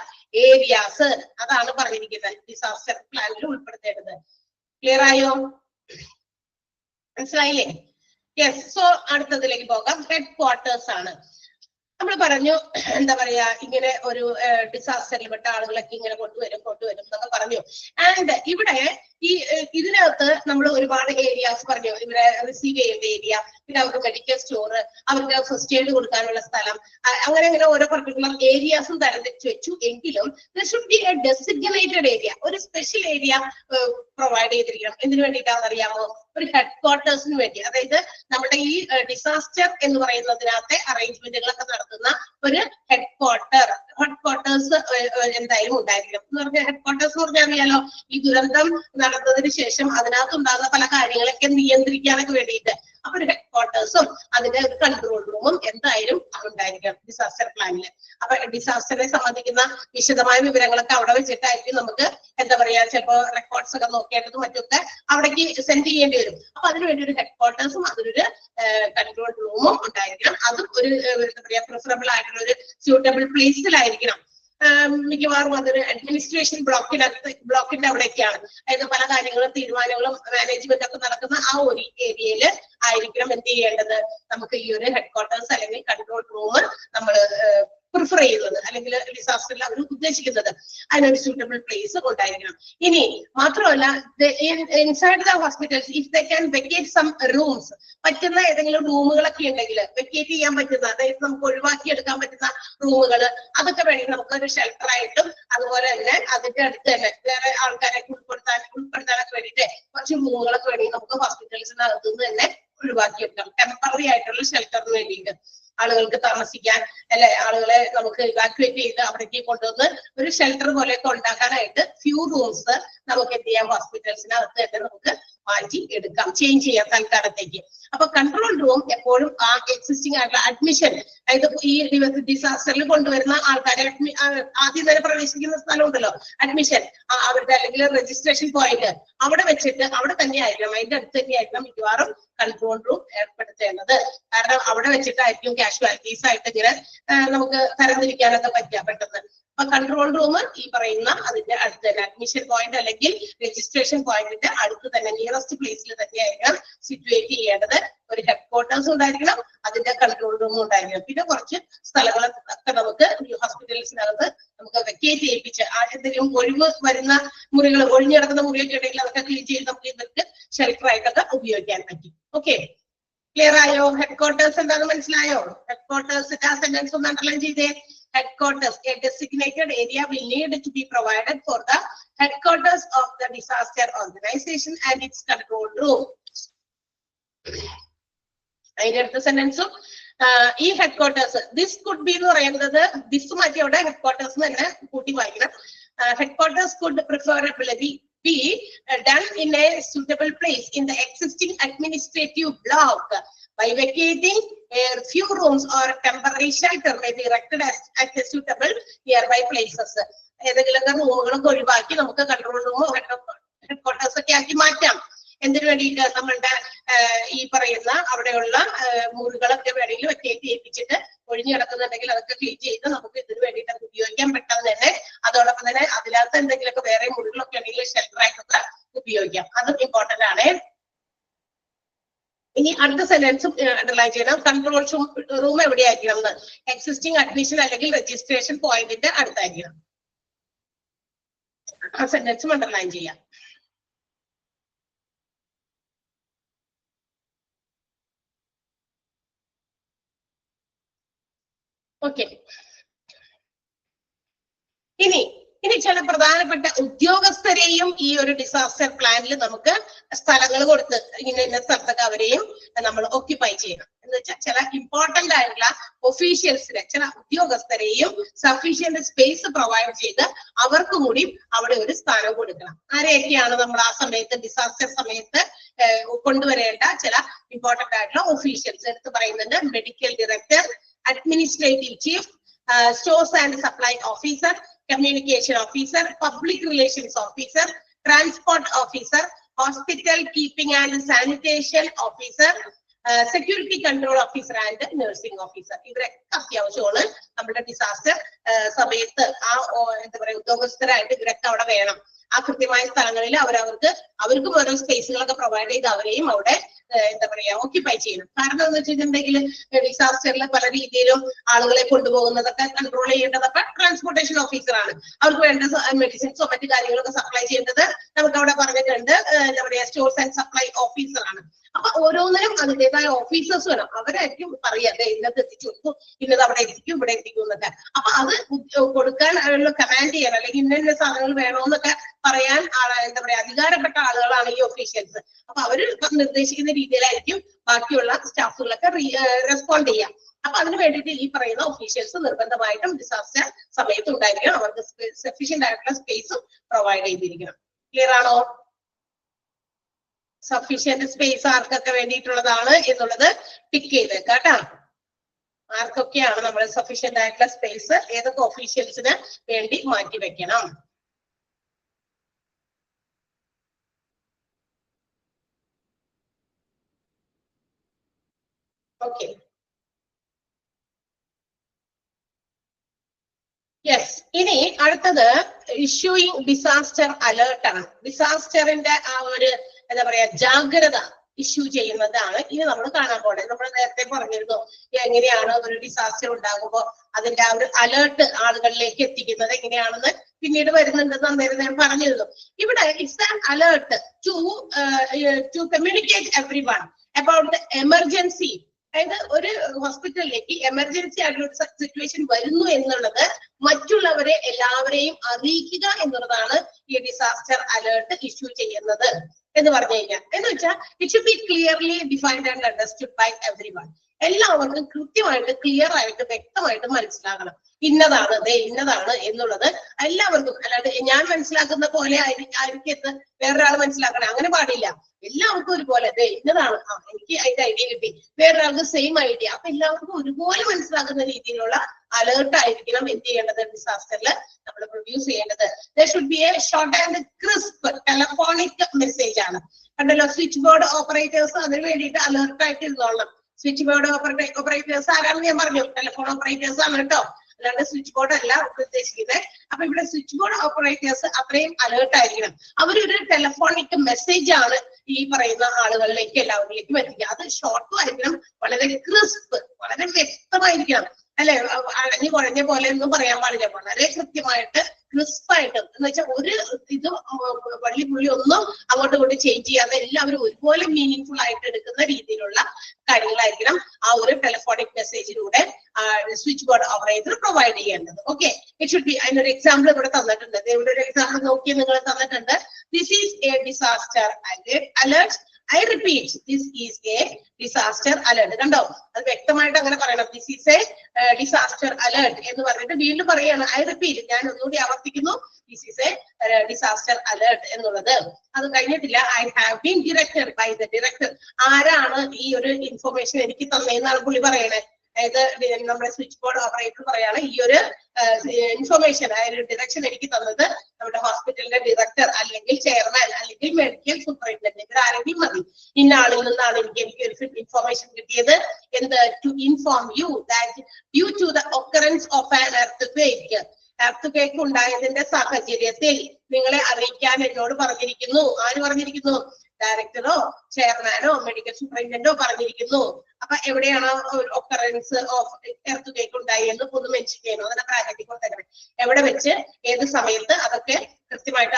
ഏരിയാസ് അതാണ് പറഞ്ഞിരിക്കുന്നത് ഡിസാസ്റ്റർ പ്ലാനിൽ ഉൾപ്പെടുത്തേണ്ടത്. ക്ലിയർ ആയോ? മനസ്സിലായില്ലേ? യെസ്. സോ അടുത്തതിലേക്ക് പോകാം. ഹെഡ് ക്വാർട്ടേഴ്സ് ആണ്. നമ്മൾ പറഞ്ഞു എന്താ പറയാ, ഇങ്ങനെ ഒരു ഡിസാസ്റ്ററിൽ പെട്ട ആളുകളൊക്കെ ഇങ്ങനെ കൊണ്ടുവരും എന്നൊക്കെ പറഞ്ഞു. ആൻഡ് ഇവിടെ ഇതിനകത്ത് നമ്മൾ ഒരുപാട് ഏരിയാസ് പറഞ്ഞു. ഇവരെ റിസീവ് ചെയ്യേണ്ട ഏരിയ, പിന്നെ അവർക്ക് മെഡിക്കൽ സ്റ്റോർ, അവർക്ക് ഫസ്റ്റ് എയ്ഡ് കൊടുക്കാനുള്ള സ്ഥലം, അങ്ങനെ ഓരോ പർട്ടിക്കുലർ ഏരിയാസും തരംതിരിച്ചു വെച്ചു. എങ്കിലും should be A designated area, ഒരു സ്പെഷ്യൽ ഏരിയ പ്രൊവൈഡ് ചെയ്തിരിക്കണം. എന്തിനു വേണ്ടിയിട്ടാണെന്ന് അറിയാമോ? ഒരു ഹെഡ് ക്വാർട്ടേഴ്സിന് വേണ്ടി. അതായത് നമ്മുടെ ഈ ഡിസാസ്റ്റർ എന്ന് പറയുന്നതിനകത്തെ അറേഞ്ച്മെന്റുകളൊക്കെ നടത്തുന്ന ഒരു ഹെഡ് ക്വാർട്ടേഴ്സ് എന്തായാലും ഉണ്ടായിരിക്കണം. എന്ന് പറഞ്ഞാൽ ഹെഡ് ക്വാർട്ടേഴ്സ് എന്ന് പറഞ്ഞാൽ അറിയാലോ, ഈ ദുരന്തം നടന്നതിന് ശേഷം അതിനകത്തുണ്ടാകുന്ന പല കാര്യങ്ങളൊക്കെ നിയന്ത്രിക്കാനൊക്കെ വേണ്ടിയിട്ട്. അപ്പൊ ഒരു ഹെഡ് ക്വാർട്ടേഴ്സും അതിന്റെ ഒരു കൺട്രോൾ റൂമും എന്തായാലും ഉണ്ടായിരിക്കണം ഡിസാസ്റ്റർ പ്ലാനിൽ. അപ്പൊ ഡിസാസ്റ്ററിനെ സംബന്ധിക്കുന്ന വിശദമായ വിവരങ്ങളൊക്കെ അവിടെ വെച്ചിട്ടായിരിക്കും നമുക്ക് എന്താ പറയാ, ചിലപ്പോ റെക്കോർഡ്സ് ഒക്കെ നോക്കേണ്ടതും മറ്റൊക്കെ അവിടേക്ക് സെൻഡ് ചെയ്യേണ്ടി വരും. അപ്പൊ അതിനുവേണ്ടി ഒരു ഹെഡ് ക്വാർട്ടേഴ്സും അതിനൊരു കൺട്രോൾ റൂമും ഉണ്ടായിരിക്കണം. അതും ഒരു എന്താ പറയാ പ്രിഫറബിൾ ആയിട്ടുള്ള ഒരു സ്യൂട്ടബിൾ പ്ലേസിലായിരിക്കണം. മിക്കവാറും അതൊരു അഡ്മിനിസ്ട്രേഷൻ ബ്ലോക്കിന്റെ അവിടെയൊക്കെയാണ്. അതായത് പല കാര്യങ്ങളും തീരുമാനങ്ങളും മാനേജ്മെന്റ് ഒക്കെ നടക്കുന്ന ആ ഒരു ഏരിയയിൽ ആയിരിക്കണം എന്ത് ചെയ്യേണ്ടത്, നമുക്ക് ഈ ഒരു ഹെഡ് ക്വാർട്ടേഴ്സ് അല്ലെങ്കിൽ കൺട്രോൾ റൂം നമ്മൾ പ്രിഫർ ചെയ്യുന്നത്, അല്ലെങ്കിൽ ഡിസാസ്റ്ററിൽ അവർ ഉദ്ദേശിക്കുന്നത്. അതിനൊരു സ്യൂട്ടബിൾ പ്ലേസ് ഉണ്ടായിരിക്കണം. ഇനി മാത്രമല്ല, inside the hospitals if they can vacate some rooms, പറ്റുന്ന ഏതെങ്കിലും റൂമുകളൊക്കെ ഉണ്ടെങ്കിൽ വെക്കേറ്റ് ചെയ്യാൻ പറ്റുന്ന, അതായത് നമുക്ക് ഒഴിവാക്കിയെടുക്കാൻ പറ്റുന്ന റൂമുകൾ, അതൊക്കെ വേണ്ടി നമുക്ക് ഒരു ഷെൽട്ടർ ആയിട്ടും അതുപോലെ തന്നെ അതിന്റെ അടുത്ത് തന്നെ വേറെ ആൾക്കാരെ ഉൾപ്പെടുത്താനൊക്കെ വേണ്ടിയിട്ട് കുറച്ച് റൂമുകളൊക്കെ വേണമെങ്കിൽ നമുക്ക് ഹോസ്പിറ്റൽസിനകത്ത് നിന്ന് തന്നെ ഒഴിവാക്കിയെടുക്കാം. ടെമ്പററി ആയിട്ടുള്ള ഷെൽട്ടറിന് വേണ്ടിയിട്ട് ആളുകൾക്ക് താമസിക്കാൻ, അല്ലെ ആളുകളെ നമുക്ക് ഇവാക്യുവേറ്റ് ചെയ്ത് അവിടേക്ക് കൊണ്ടുവന്ന് ഒരു ഷെൽട്ടർ പോലെയൊക്കെ ഉണ്ടാക്കാനായിട്ട് ഫ്യൂ റൂംസ് നമുക്ക് എന്ത് ചെയ്യാം, ഹോസ്പിറ്റൽസിനകത്ത് തന്നെ നമുക്ക് മാറ്റി എടുക്കാം, ചേഞ്ച് ചെയ്യാം തൽക്കാലത്തേക്ക്. അപ്പൊ കൺട്രോൾ റൂം എപ്പോഴും ആ എക്സിസ്റ്റിംഗ് ആയിട്ടുള്ള അഡ്മിഷൻ, അതായത് ഈ ഡിസാസ്റ്ററിൽ കൊണ്ടുവരുന്ന ആൾക്കാരെ ആദ്യം തന്നെ പ്രവേശിക്കുന്ന സ്ഥലം ഉണ്ടല്ലോ, അഡ്മിഷൻ, അവരുടെ അല്ലെങ്കിൽ രജിസ്ട്രേഷൻ പോയിന്റ്, അവിടെ വെച്ചിട്ട് അവിടെ തന്നെ ആയിരിക്കണം, അതിന്റെ അടുത്ത് തന്നെ ആയിരിക്കണം മിക്കവാറും കൺട്രോൾ റൂം ഏർപ്പെടുത്തേണ്ടത്. കാരണം അവിടെ വെച്ചിട്ടായിരിക്കും കാഷ്വാലിറ്റീസ് ആയിട്ട് ഇങ്ങനെ നമുക്ക് തരംതിരിക്കാനൊക്കെ പറ്റുക പെട്ടെന്ന്. അപ്പൊ കൺട്രോൾ റൂം ഈ പറയുന്ന അതിന്റെ അടുത്ത് തന്നെ അഡ്മിഷൻ പോയിന്റ് അല്ലെങ്കിൽ രജിസ്ട്രേഷൻ പോയിന്റിന്റെ അടുത്ത് തന്നെ നിയറസ്റ്റ് പ്ലേസിൽ തന്നെയായിരിക്കണം സിറ്റുവേറ്റ് ചെയ്യേണ്ടത്. ഒരു ഹെഡ് ക്വാർട്ടേഴ്സ് ഉണ്ടായിരിക്കണം, അതിന്റെ കൺട്രോൾ റൂമും ഉണ്ടായിരിക്കണം. പിന്നെ കുറച്ച് സ്ഥലങ്ങളൊക്കെ നമുക്ക് ഹോസ്പിറ്റൽസിനകത്ത് നമുക്ക് വെക്കേറ്റ് ചെയ്യിപ്പിച്ച് എന്തെങ്കിലും ഒഴിവ് വരുന്ന മുറികൾ, ഒഴിഞ്ഞു കിടക്കുന്ന മുറിയൊക്കെ ഉണ്ടെങ്കിൽ അതൊക്കെ ക്ലീൻ ചെയ്ത് നമുക്ക് ഇവർക്ക് ഷെൽട്ടർ ആയിട്ടൊക്കെ ഉപയോഗിക്കാൻ പറ്റും. ഓക്കെ, ക്ലിയർ ആയോ? ഹെഡ് ക്വാർട്ടേഴ്സ് എന്താണെന്ന് മനസ്സിലായോ? ഹെഡ് ക്വാർട്ടേഴ്സിന്റെ ആ സെന്റൻസ് ഒന്ന് അണ്ടർലൈൻ ചെയ്തേ. Headquarters, a designated area will need to be provided for the headquarters of the disaster organization and its control room. അതിന്റെ അടുത്ത സെന്റൻസും ഈ head quarters, this could be എന്ന് പറയുന്നത് ദിസ് മാറ്റി അവിടെ ഹെഡ് ക്വാർട്ടേഴ്സ് തന്നെ കൂട്ടി വായിക്കണം. Head quarters could preferably be done in a suitable place in the existing administrative block. By vacating a few rooms or temporary shelter may be erected at a suitable nearby places. ഏതെങ്കിലും റൂമുകളൊക്കെ ഒഴിവാക്കി നമുക്ക് കൺട്രോൾ റൂമോ ഹെഡ് ക്വാർട്ടേഴ്സ് ഒക്കെ ആക്കി മാറ്റാം. എന്തിനു വേണ്ടിയിട്ട്? നമ്മളുടെ ഈ പറയുന്ന അവിടെയുള്ള മുറികളൊക്കെ വേണമെങ്കിൽ വെക്കേറ്റ് ചെയ്യിപ്പിച്ചിട്ട് ഒഴിഞ്ഞു കിടക്കുന്നുണ്ടെങ്കിൽ അതൊക്കെ ക്ലീൻ ചെയ്ത് നമുക്ക് ഇതിന് വേണ്ടിയിട്ട് അത് ഉപയോഗിക്കാൻ പെട്ടെന്ന് തന്നെ. അതോടൊപ്പം തന്നെ അതിനകത്ത് എന്തെങ്കിലുമൊക്കെ വേറെ മുറികളൊക്കെ ഉണ്ടെങ്കിൽ ഷെൽട്ടർ ആയിട്ടൊക്കെ ഉപയോഗിക്കാം. അതും ഇമ്പോർട്ടന്റ് ആണ്. ഇനി അടുത്ത സെന്റൻസും അണ്ടർലൈൻ ചെയ്യണം. കൺട്രോൾ റൂം എവിടെയായിരിക്കണം എന്ന്, എക്സിസ്റ്റിംഗ് അഡ്മിഷൻ അല്ലെങ്കിൽ രജിസ്ട്രേഷൻ പോയിന്റിന്റെ അടുത്തായിരിക്കണം. ആ സെന്റൻസും അണ്ടർലൈൻ ചെയ്യാം. ഓക്കെ, ഇനി ചില പ്രധാനപ്പെട്ട ഉദ്യോഗസ്ഥരെയും ഈ ഒരു ഡിസാസ്റ്റർ പ്ലാനിൽ നമുക്ക് സ്ഥലങ്ങൾ കൊടുത്ത് ഇന്ന സ്ഥലത്തൊക്കെ അവരെയും നമ്മൾ ഓക്യുപ്പൈ ചെയ്യണം. എന്ന് വെച്ചാൽ ചില ഇമ്പോർട്ടന്റ് ആയിട്ടുള്ള ഒഫീഷ്യൽസിനെ, ചില ഉദ്യോഗസ്ഥരെയും സഫീഷ്യന്റ് സ്പേസ് പ്രൊവൈഡ് ചെയ്ത് അവർക്കും കൂടി അവിടെ ഒരു സ്ഥാനം കൊടുക്കണം. ആരെയൊക്കെയാണ് നമ്മൾ ആ സമയത്ത് ഡിസാസ്റ്റർ സമയത്ത് കൊണ്ടുവരേണ്ട ചില ഇമ്പോർട്ടന്റ് ആയിട്ടുള്ള ഒഫീഷ്യൽസ് എടുത്ത് പറയുന്നുണ്ട്. Medical director, administrative chief, stores and supply officer, communication officer, public relations officer, transport officer, hospital keeping and sanitation officer, security control officer and nursing officer. ഇവരൊക്കെ അത്യാവശ്യമാണ് നമ്മുടെ ഡിസാസ്റ്റർ സമയത്ത് ആ എന്താ പറയുക ഉദ്യോഗസ്ഥരായിട്ട് ഇവരൊക്കെ അവിടെ വേണം. ആ കൃത്യമായ സ്ഥലങ്ങളിൽ അവർക്കും ഓരോ സ്പേസുകളൊക്കെ പ്രൊവൈഡ് ചെയ്ത് അവരെയും അവിടെ എന്താ പറയാ ഓക്യുപ്പൈ ചെയ്യണം. കാരണം എന്ന് വെച്ചിട്ടുണ്ടെങ്കിൽ ഡിസാസ്റ്ററിൽ പല രീതിയിലും ആളുകളെ കൊണ്ടുപോകുന്നതൊക്കെ കൺട്രോൾ ചെയ്യേണ്ടതൊക്കെ ട്രാൻസ്പോർട്ടേഷൻ ഓഫീസറാണ്. അവർക്ക് വേണ്ട മെഡിസിൻസോ മറ്റു കാര്യങ്ങളൊക്കെ സപ്ലൈ ചെയ്യേണ്ടത് നമുക്ക് അവിടെ പറഞ്ഞിട്ടുണ്ട് എന്താ പറയാ സ്റ്റോർസ് ആൻഡ് സപ്ലൈ ഓഫീസറാണ്. അപ്പൊ ഓരോന്നിനും അതിൻ്റെതായ ഓഫീസേഴ്സ് വേണം. അവരായിരിക്കും പറയാ ഇന്നത് എത്തിച്ചു കൊടുക്കും, ഇന്നത് അവിടെ എത്തിക്കും, ഇവിടെ എത്തിക്കും എന്നൊക്കെ. അപ്പൊ അത് കൊടുക്കാൻ കമാൻഡ് ചെയ്യാൻ അല്ലെങ്കിൽ ഇന്ന സാധനങ്ങൾ വേണമെന്നൊക്കെ പറയാൻ എന്താ പറയാ അധികാരപ്പെട്ട ആളുകളാണ് ഈ ഒഫീഷ്യൽസ്. അപ്പൊ അവര് നിർദ്ദേശിക്കുന്ന രീതിയിലായിരിക്കും ബാക്കിയുള്ള സ്റ്റാഫുകളൊക്കെ റെസ്പോണ്ട് ചെയ്യാം. അപ്പൊ അതിന് വേണ്ടിയിട്ട് ഈ പറയുന്ന ഒഫീഷ്യൽസ് നിർബന്ധമായിട്ടും ഡിസാസ്റ്റർ സമയത്ത് ഉണ്ടായിരിക്കണം. അവർക്ക് സഫീഷ്യന്റ് ആയിട്ടുള്ള സ്പേസും പ്രൊവൈഡ് ചെയ്തിരിക്കണം. ക്ലിയർ ആണോ? സഫീഷ്യന്റ് സ്പേസ് ആർക്കൊക്കെ വേണ്ടിയിട്ടുള്ളതാണ് എന്നുള്ളത് ടിക്ക് ചെയ്തേക്കാം കേട്ടോ. ആർക്കൊക്കെയാണ് നമ്മൾ സഫീഷ്യന്റ് ആയിട്ടുള്ള സ്പേസ് ഏതൊക്കെ ഒഫീഷ്യൽസിന് വേണ്ടി മാറ്റി വെക്കണം? Okay, yes. ഇനി അടുത്തത് ഇഷ്യൂയിങ് ഡിസാസ്റ്റർ അലേർട്ട് ആണ്. ഡിസാസ്റ്ററിന്റെ ആ ഒരു എന്താ പറയാ ജാഗ്രത ഇഷ്യൂ ചെയ്യുന്നതാണ് ഇനി നമ്മൾ കാണാൻ പോണത്. നമ്മൾ നേരത്തെ പറഞ്ഞിരുന്നു എങ്ങനെയാണ് ഒരു ഡിസാസ്റ്റർ ഉണ്ടാകുമ്പോൾ അതിന്റെ ആ ഒരു അലേർട്ട് ആളുകളിലേക്ക് എത്തിക്കുന്നത് എങ്ങനെയാണെന്ന് പിന്നീട് വരുന്നുണ്ടെന്ന് അന്നേരം ഞാൻ പറഞ്ഞിരുന്നു. ഇവിടെ it's an alert to communicate everyone about the emergency. അതായത് ഒരു ഹോസ്പിറ്റലിലേക്ക് എമർജൻസി ആയിട്ടുള്ള സിറ്റുവേഷൻ വരുന്നു എന്നുള്ളത് മറ്റുള്ളവരെ എല്ലാവരെയും അറിയിക്കുക എന്നുള്ളതാണ് ഈ ഡിസാസ്റ്റർ അലേർട്ട് ഇഷ്യൂ ചെയ്യുന്നത് എന്ന് പറഞ്ഞു കഴിഞ്ഞാൽ. എന്ന് വെച്ചാൽ it should be clearly defined and understood by everyone. എല്ലാവർക്കും കൃത്യമായിട്ട് ക്ലിയർ ആയിട്ട് വ്യക്തമായിട്ട് മനസ്സിലാകണം ഇന്നതാണ് ഇന്നതാണ് എന്നുള്ളത് എല്ലാവർക്കും. അല്ലാണ്ട് ഞാൻ മനസ്സിലാക്കുന്ന പോലെ ആയിരിക്കും വേറൊരാൾ മനസ്സിലാക്കണം, അങ്ങനെ പാടില്ല. എല്ലാവർക്കും ഒരുപോലെ ഇന്നതാണ്, എനിക്ക് അതിന്റെ ഐഡിയ കിട്ടി, വേറൊരാൾക്ക് സെയിം ഐഡിയ. അപ്പൊ എല്ലാവർക്കും ഒരുപോലെ മനസ്സിലാക്കുന്ന രീതിയിലുള്ള അലേർട്ട് ആയിരിക്കണം എന്ത് ചെയ്യേണ്ടത് ഡിസാസ്റ്ററിൽ നമ്മൾ പ്രൊഡ്യൂസ് ചെയ്യേണ്ടത്. There should be A short and crisp telephonic message ആണ്. കണ്ടല്ലോ, സ്വിച്ച് ബോർഡ് ഓപ്പറേറ്റേഴ്സ് അതിന് വേണ്ടിയിട്ട് അലേർട്ട് ആയിട്ട് ഇരുന്നോളണം. സ്വിച്ച് ബോർഡ് ഓപ്പറേറ്റേഴ്സ് ആരാണെന്ന് ഞാൻ പറഞ്ഞു, ടെലിഫോൺ ഓപ്പറേറ്റേഴ്സ് ആണ് കേട്ടോ, അല്ലാണ്ട് സ്വിച്ച് ബോർഡ് അല്ല ഉദ്ദേശിക്കുന്നത്. അപ്പൊ ഇവിടെ സ്വിച്ച് ബോർഡ് ഓപ്പറേറ്റേഴ്സ് അത്രയും അലേർട്ട് ആയിരിക്കണം. അവരൊരു ടെലിഫോണിക് മെസ്സേജ് ആണ് ഈ പറയുന്ന ആളുകളിലേക്ക് എല്ലാവരിലേക്കും എത്തിക്കുക. അത് ഷോർട്ടും ആയിരിക്കണം, വളരെ ക്രിസ്പ്, വളരെ വ്യക്തമായിരിക്കണം. അല്ലെ, അഴഞ്ഞു കുഴഞ്ഞ പോലെ ഒന്നും പറയാൻ പാടില്ല. വളരെ കൃത്യമായിട്ട് ക്രിസ്പായിട്ട്, എന്ന് വെച്ചാൽ ഒരു ഇത് വള്ളി പുള്ളി ഒന്നും അങ്ങോട്ടും ഇങ്ങോട്ടും ചേഞ്ച് ചെയ്യാതെ എല്ലാവരും ഒരുപോലെ മീനിങ് ഫുൾ ആയിട്ട് എടുക്കുന്ന രീതിയിലുള്ള കാര്യങ്ങളായിരിക്കണം ആ ഒരു ടെലിഫോണിക് മെസ്സേജിലൂടെ സ്വിച്ച് ബോർഡ് ഓപ്പറേറ്റർ പ്രൊവൈഡ് ചെയ്യേണ്ടത്. Okay, it should be. അതിനൊരു എക്സാമ്പിൾ ഇവിടെ തന്നിട്ടുണ്ട്. ഇവിടെ ഒരു എക്സാമ്പിൾ നോക്കി നിങ്ങൾ തന്നിട്ടുണ്ട്. This is a disaster alert. I repeat, this is a disaster alert. കണ്ടോ, അത് വ്യക്തമായിട്ട് അങ്ങനെ പറയണം. This is a disaster alert എന്ന് പറഞ്ഞിട്ട് വീണ്ടും പറയാണ്. I repeat, ഞാൻ ഒന്നുകൂടി ആവർത്തിക്കുന്നു, this is a disaster alert എന്നുള്ളത്. അത് കഴിഞ്ഞിട്ടില്ല. I have been directed by the director. ആരാണ് ഈ ഒരു ഇൻഫർമേഷൻ എനിക്ക് തന്നതെന്നാണ് പുള്ളി പറയണേ. അതായത് നമ്മുടെ സ്വിച്ച് ബോർഡ് ഓപ്പറേറ്റർ പറയാണ് ഈ ഒരു ഇൻഫർമേഷൻ, ആ ഒരു ഡയറക്ഷൻ എനിക്ക് തന്നത് നമ്മുടെ ഹോസ്പിറ്റലിന്റെ ഡയറക്ടർ അല്ലെങ്കിൽ ചെയർമാൻ അല്ലെങ്കിൽ മെഡിക്കൽ സൂപ്രണ്ടന്റ്, ഇവർ ആരെങ്കിലും മതി. ഇന്ന ആളിൽ നിന്നാണ് എനിക്ക് ഒരു ഇൻഫർമേഷൻ കിട്ടിയത്. എന്ത്? To inform you that due to the occurrence of an earth ഉണ്ടായതിന്റെ സാഹചര്യത്തിൽ നിങ്ങളെ അറിയിക്കാൻ എന്നോട് പറഞ്ഞിരിക്കുന്നു. ആര് പറഞ്ഞിരിക്കുന്നു? ഡയറക്ടറോ ചെയർമാനോ മെഡിക്കൽ സൂപ്രണ്ടന്റോ പറഞ്ഞിരിക്കുന്നു. അപ്പൊ എവിടെയാണ് ഒക്കറൻസ് ഓഫ് എർത്ത് കേക്ക് ഉണ്ടായി എന്ന് പൊതു മെൻഷൻ ചെയ്യണം. അതിനെ ബ്രാക്കറ്റിൽ കൊടുത്തേക്കണം. എവിടെ വെച്ച്, ഏത് സമയത്ത്, അതൊക്കെ കൃത്യമായിട്ട്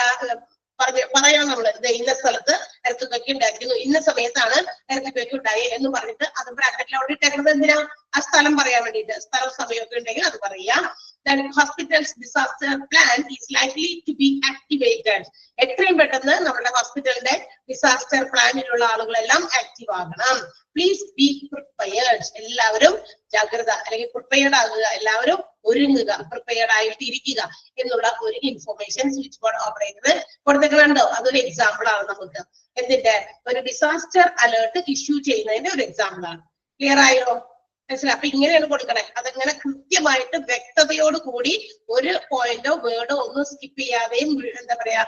പറയാം. നമ്മള് ഇന്ന സ്ഥലത്ത് എർത്ത് കേക്ക് ഉണ്ടായിരുന്നു, ഇന്ന സമയത്താണ് എർത്ത് കേക്ക് ഉണ്ടായി എന്ന് പറഞ്ഞിട്ട് അത് ബ്രാക്കറ്റിൽ അവിടെ ഇട്ടേക്കുന്നത് എന്തിനാ? ആ സ്ഥലം പറയാൻ വേണ്ടിയിട്ട്. സ്ഥലം സമയമൊക്കെ ഉണ്ടെങ്കിൽ അത് പറയാം. Then hospital's disaster plan is likely to be activated. എത്രയും പെട്ടെന്ന് നമ്മുടെ ഹോസ്പിറ്റലിന്റെ ഡിസാസ്റ്റർ പ്ലാനിലുള്ള ആളുകളെല്ലാം ആക്റ്റീവ് ആകണം. Please be prepared. എല്ലാവരും ജാഗ്രത അല്ലെങ്കിൽ പ്രിപ്പയർഡ് ആകുക, എല്ലാവരും ഒരുങ്ങുക, പ്രിപ്പയർഡ് ആയിട്ട് ഇരിക്കുക എന്നുള്ള ഒരു ഇൻഫർമേഷൻ സ്വിച്ച് ബോർഡ് ഓപ്പറേറ്റർ കൊടുത്തിട്ടുണ്ടോ? അതൊരു എക്സാമ്പിൾ ആണ് നമുക്ക് എന്തിന്റെ ഒരു ഡിസാസ്റ്റർ അലേർട്ട് ഇഷ്യൂ ചെയ്യുന്നതിന്റെ ഒരു എക്സാമ്പിൾ ആണ്. ക്ലിയർ ആയോ? മനസ്സിലായി? അപ്പൊ ഇങ്ങനെയാണ് കൊടുക്കണേ. അതങ്ങനെ കൃത്യമായിട്ട് വ്യക്തതയോട് കൂടി ഒരു പോയിന്റോ വേർഡോ ഒന്നും സ്കിപ്പ് ചെയ്യാതെയും എന്താ പറയാ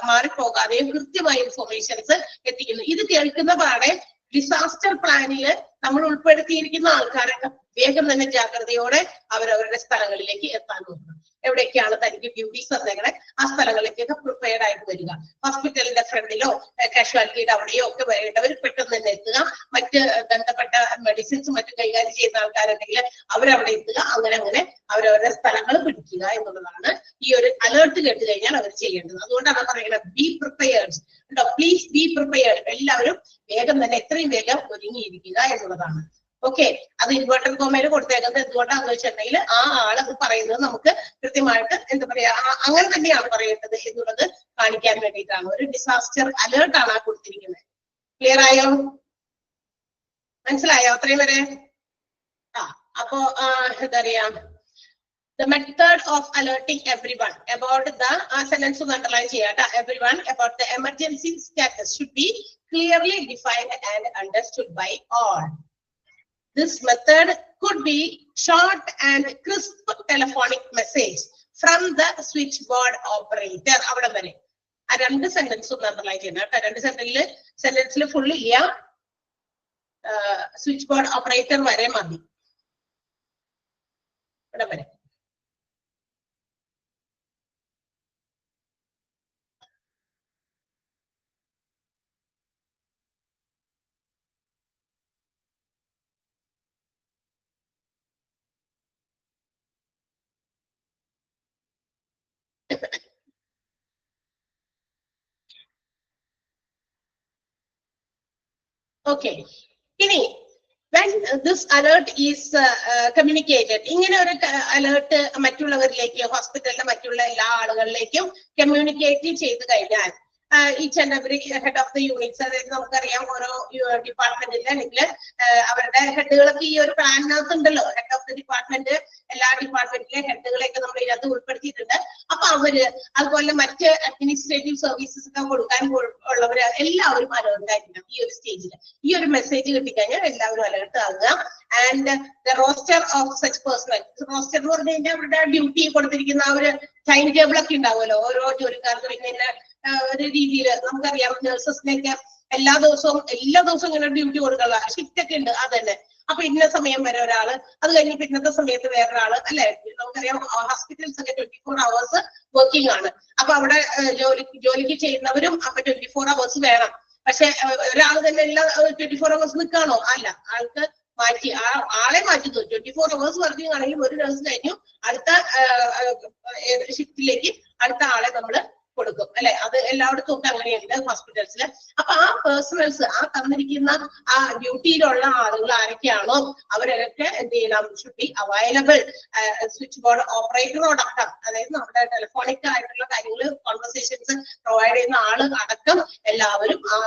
മാറിപ്പോകാതെയും കൃത്യമായ ഇൻഫർമേഷൻസ് എത്തിക്കുന്നു. ഇത് കേൾക്കുന്ന പാടെ ഡിസാസ്റ്റർ പ്ലാനില് നമ്മൾ ഉൾപ്പെടുത്തിയിരിക്കുന്ന ആൾക്കാരൊക്കെ വേഗം തന്നെ ജാഗ്രതയോടെ അവരവരുടെ സ്ഥലങ്ങളിലേക്ക് എത്താൻ നോക്കണം. എവിടെയൊക്കെയാണ് തനിക്ക് ഡ്യൂട്ടീസ് തന്നേക്കണേ ആ സ്ഥലങ്ങളിലേക്കൊക്കെ പ്രിപ്പയർഡ് ആയിട്ട് വരിക. ഹോസ്പിറ്റലിന്റെ ഫ്രണ്ടിലോ കാഷ്വാലിറ്റിയുടെ അവിടെയോ ഒക്കെ വേണ്ടവർ പെട്ടെന്ന് തന്നെ എത്തുക. മറ്റ് ബന്ധപ്പെട്ട മെഡിസിൻസ് മറ്റും കൈകാര്യം ചെയ്യുന്ന ആൾക്കാരുണ്ടെങ്കിൽ അവരവിടെ എത്തുക. അങ്ങനെ അങ്ങനെ അവരവരുടെ സ്ഥലങ്ങൾ പിടിക്കുക എന്നുള്ളതാണ് ഈ ഒരു അലേർട്ട് കേട്ട് കഴിഞ്ഞാൽ അവർ ചെയ്യേണ്ടത്. അതുകൊണ്ടാണ് പറയുന്നത് be prepared. Please be prepared. എല്ലാവരും വേഗം തന്നെ എത്രയും വേഗം ഒരുങ്ങിയിരിക്കുക എന്നുള്ളതാണ്. ഓക്കെ, അത് ഇൻവേർട്ടർ കോമയിൽ കൊടുത്തേക്കുന്നത് എന്തുകൊണ്ടാന്ന് വെച്ചിട്ടുണ്ടെങ്കിൽ ആ ആൾ അത് പറയുന്നത് നമുക്ക് കൃത്യമായിട്ട് എന്താ പറയാ അങ്ങനെ തന്നെയാണ് പറയേണ്ടത് എന്നുള്ളത് കാണിക്കാൻ വേണ്ടിയിട്ടാണ്. ഒരു ഡിസാസ്റ്റർ അലേർട്ട് ആണ് ആ കൊടുത്തിരിക്കുന്നത്. ക്ലിയർ ആയോ? മനസ്സിലായോ അത്രയും വരെ? അപ്പോ എന്താ പറയാ, the method of alerting everyone about the sentence ഒന്ന് underline ചെയ്യാം. Everyone about the emergency status should be clearly defined and understood by all. This method could be short and crisp telephonic message from the switchboard operator. അവിടെ വരെ ആ രണ്ട് സെന്റൻസ് ഒന്ന് അണ്ടർലൈൻ ചെയ്യണം. രണ്ട് സെന്റൻസിൽ ഫുൾ ഇല്ല, സ്വിച്ച് ബോർഡ് ഓപ്പറേറ്റർ വരെ മതി. ഇവിടെ വരെ ഓക്കെ. ഇനി when this alert is communicated, ഇങ്ങനെ ഒരു അലേർട്ട് മറ്റുള്ളവരിലേക്ക് ഹോസ്പിറ്റലിലെ മറ്റുള്ള എല്ലാ ആളുകളിലേക്കും കമ്മ്യൂണിക്കേറ്റ് ചെയ്ത് കഴിഞ്ഞാൽ each and every head of the units, അതായത് നമുക്കറിയാം ഓരോ ഡിപ്പാർട്ട്മെന്റിൽ അല്ലെങ്കിൽ അവരുടെ ഹെഡുകളൊക്കെ ഈ ഒരു പ്ലാനിനകത്ത് ഉണ്ടല്ലോ. ഹെഡ് ഓഫ് ദ ഡിപ്പാർട്ട്മെന്റ്, എല്ലാ ഡിപ്പാർട്ട്മെന്റിലെ ഹെഡുകളെയൊക്കെ നമ്മൾ ഇതിനകത്ത് ഉൾപ്പെടുത്തിയിട്ടുണ്ട്. അപ്പൊ അവര് അതുപോലെ മറ്റ് അഡ്മിനിസ്ട്രേറ്റീവ് സർവീസസ് ഒക്കെ കൊടുക്കാൻ ഉള്ളവര് എല്ലാവരും അലേർട്ട് ആയിരിക്കണം. ഈ ഒരു സ്റ്റേജിൽ ഈ ഒരു മെസ്സേജ് കിട്ടിക്കഴിഞ്ഞാൽ എല്ലാവരും അലേർട്ട് ആകുക. And the roster of such personnel, roster എന്ന് പറഞ്ഞു കഴിഞ്ഞാൽ അവരുടെ ഡ്യൂട്ടി കൊടുത്തിരിക്കുന്ന ആ ഒരു ടൈം ടേബിൾ ഒക്കെ ഉണ്ടാവുമല്ലോ. ഓരോ ജോലിക്കാർക്ക് പിന്നെ ഒരു രീതിയിൽ നമുക്കറിയാം നഴ്സസിനൊക്കെ എല്ലാ ദിവസവും ഇങ്ങനെ ഡ്യൂട്ടി കൊടുക്കുക, ഷിഫ്റ്റ് ഒക്കെ ഉണ്ട്. അതന്നെ അപ്പൊ ഇന്ന സമയം വരെ ഒരാള്, അത് കഴിഞ്ഞിട്ട് ഇന്നത്തെ സമയത്ത് വേറൊരാള്, അല്ലെ? നമുക്കറിയാം ഹോസ്പിറ്റൽസ് ഒക്കെ 24 hours വർക്കിംഗ് ആണ്. അപ്പൊ അവിടെ ജോലിക്ക് ചെയ്യുന്നവരും അപ്പൊ 24 hours വേണം. പക്ഷെ ഒരാൾ തന്നെ എല്ലാ 24 hours നിൽക്കാണോ? അല്ല, ആൾക്ക് മാറ്റി ആളെ മാറ്റുന്നു. 24 hours വർക്കിംഗ് ആണെങ്കിൽ ഒരു നഴ്സ് കഴിഞ്ഞു അടുത്ത ഷിഫ്റ്റിലേക്ക് അടുത്ത ആളെ നമ്മൾ കൊടുക്കും, അല്ലെ? അത് എല്ലായിടത്തും ഒക്കെ അങ്ങനെയുണ്ട് ഹോസ്പിറ്റൽസിൽ. അപ്പൊ ആ പേഴ്സണൽസ്, ആ തന്നിരിക്കുന്ന ആ ഡ്യൂട്ടിയിലുള്ള ആളുകൾ ആരൊക്കെയാണോ അവരൊക്കെ എന്ത് ചെയ്യണം? Should be available. Switchboard ഓപ്പറേറ്ററോടക്കം, അതായത് നമ്മുടെ ടെലിഫോണിക് ആയിട്ടുള്ള കാര്യങ്ങൾ കോൺവെർസേഷൻസ് പ്രൊവൈഡ് ചെയ്യുന്ന ആള് അടക്കം എല്ലാവരും ആ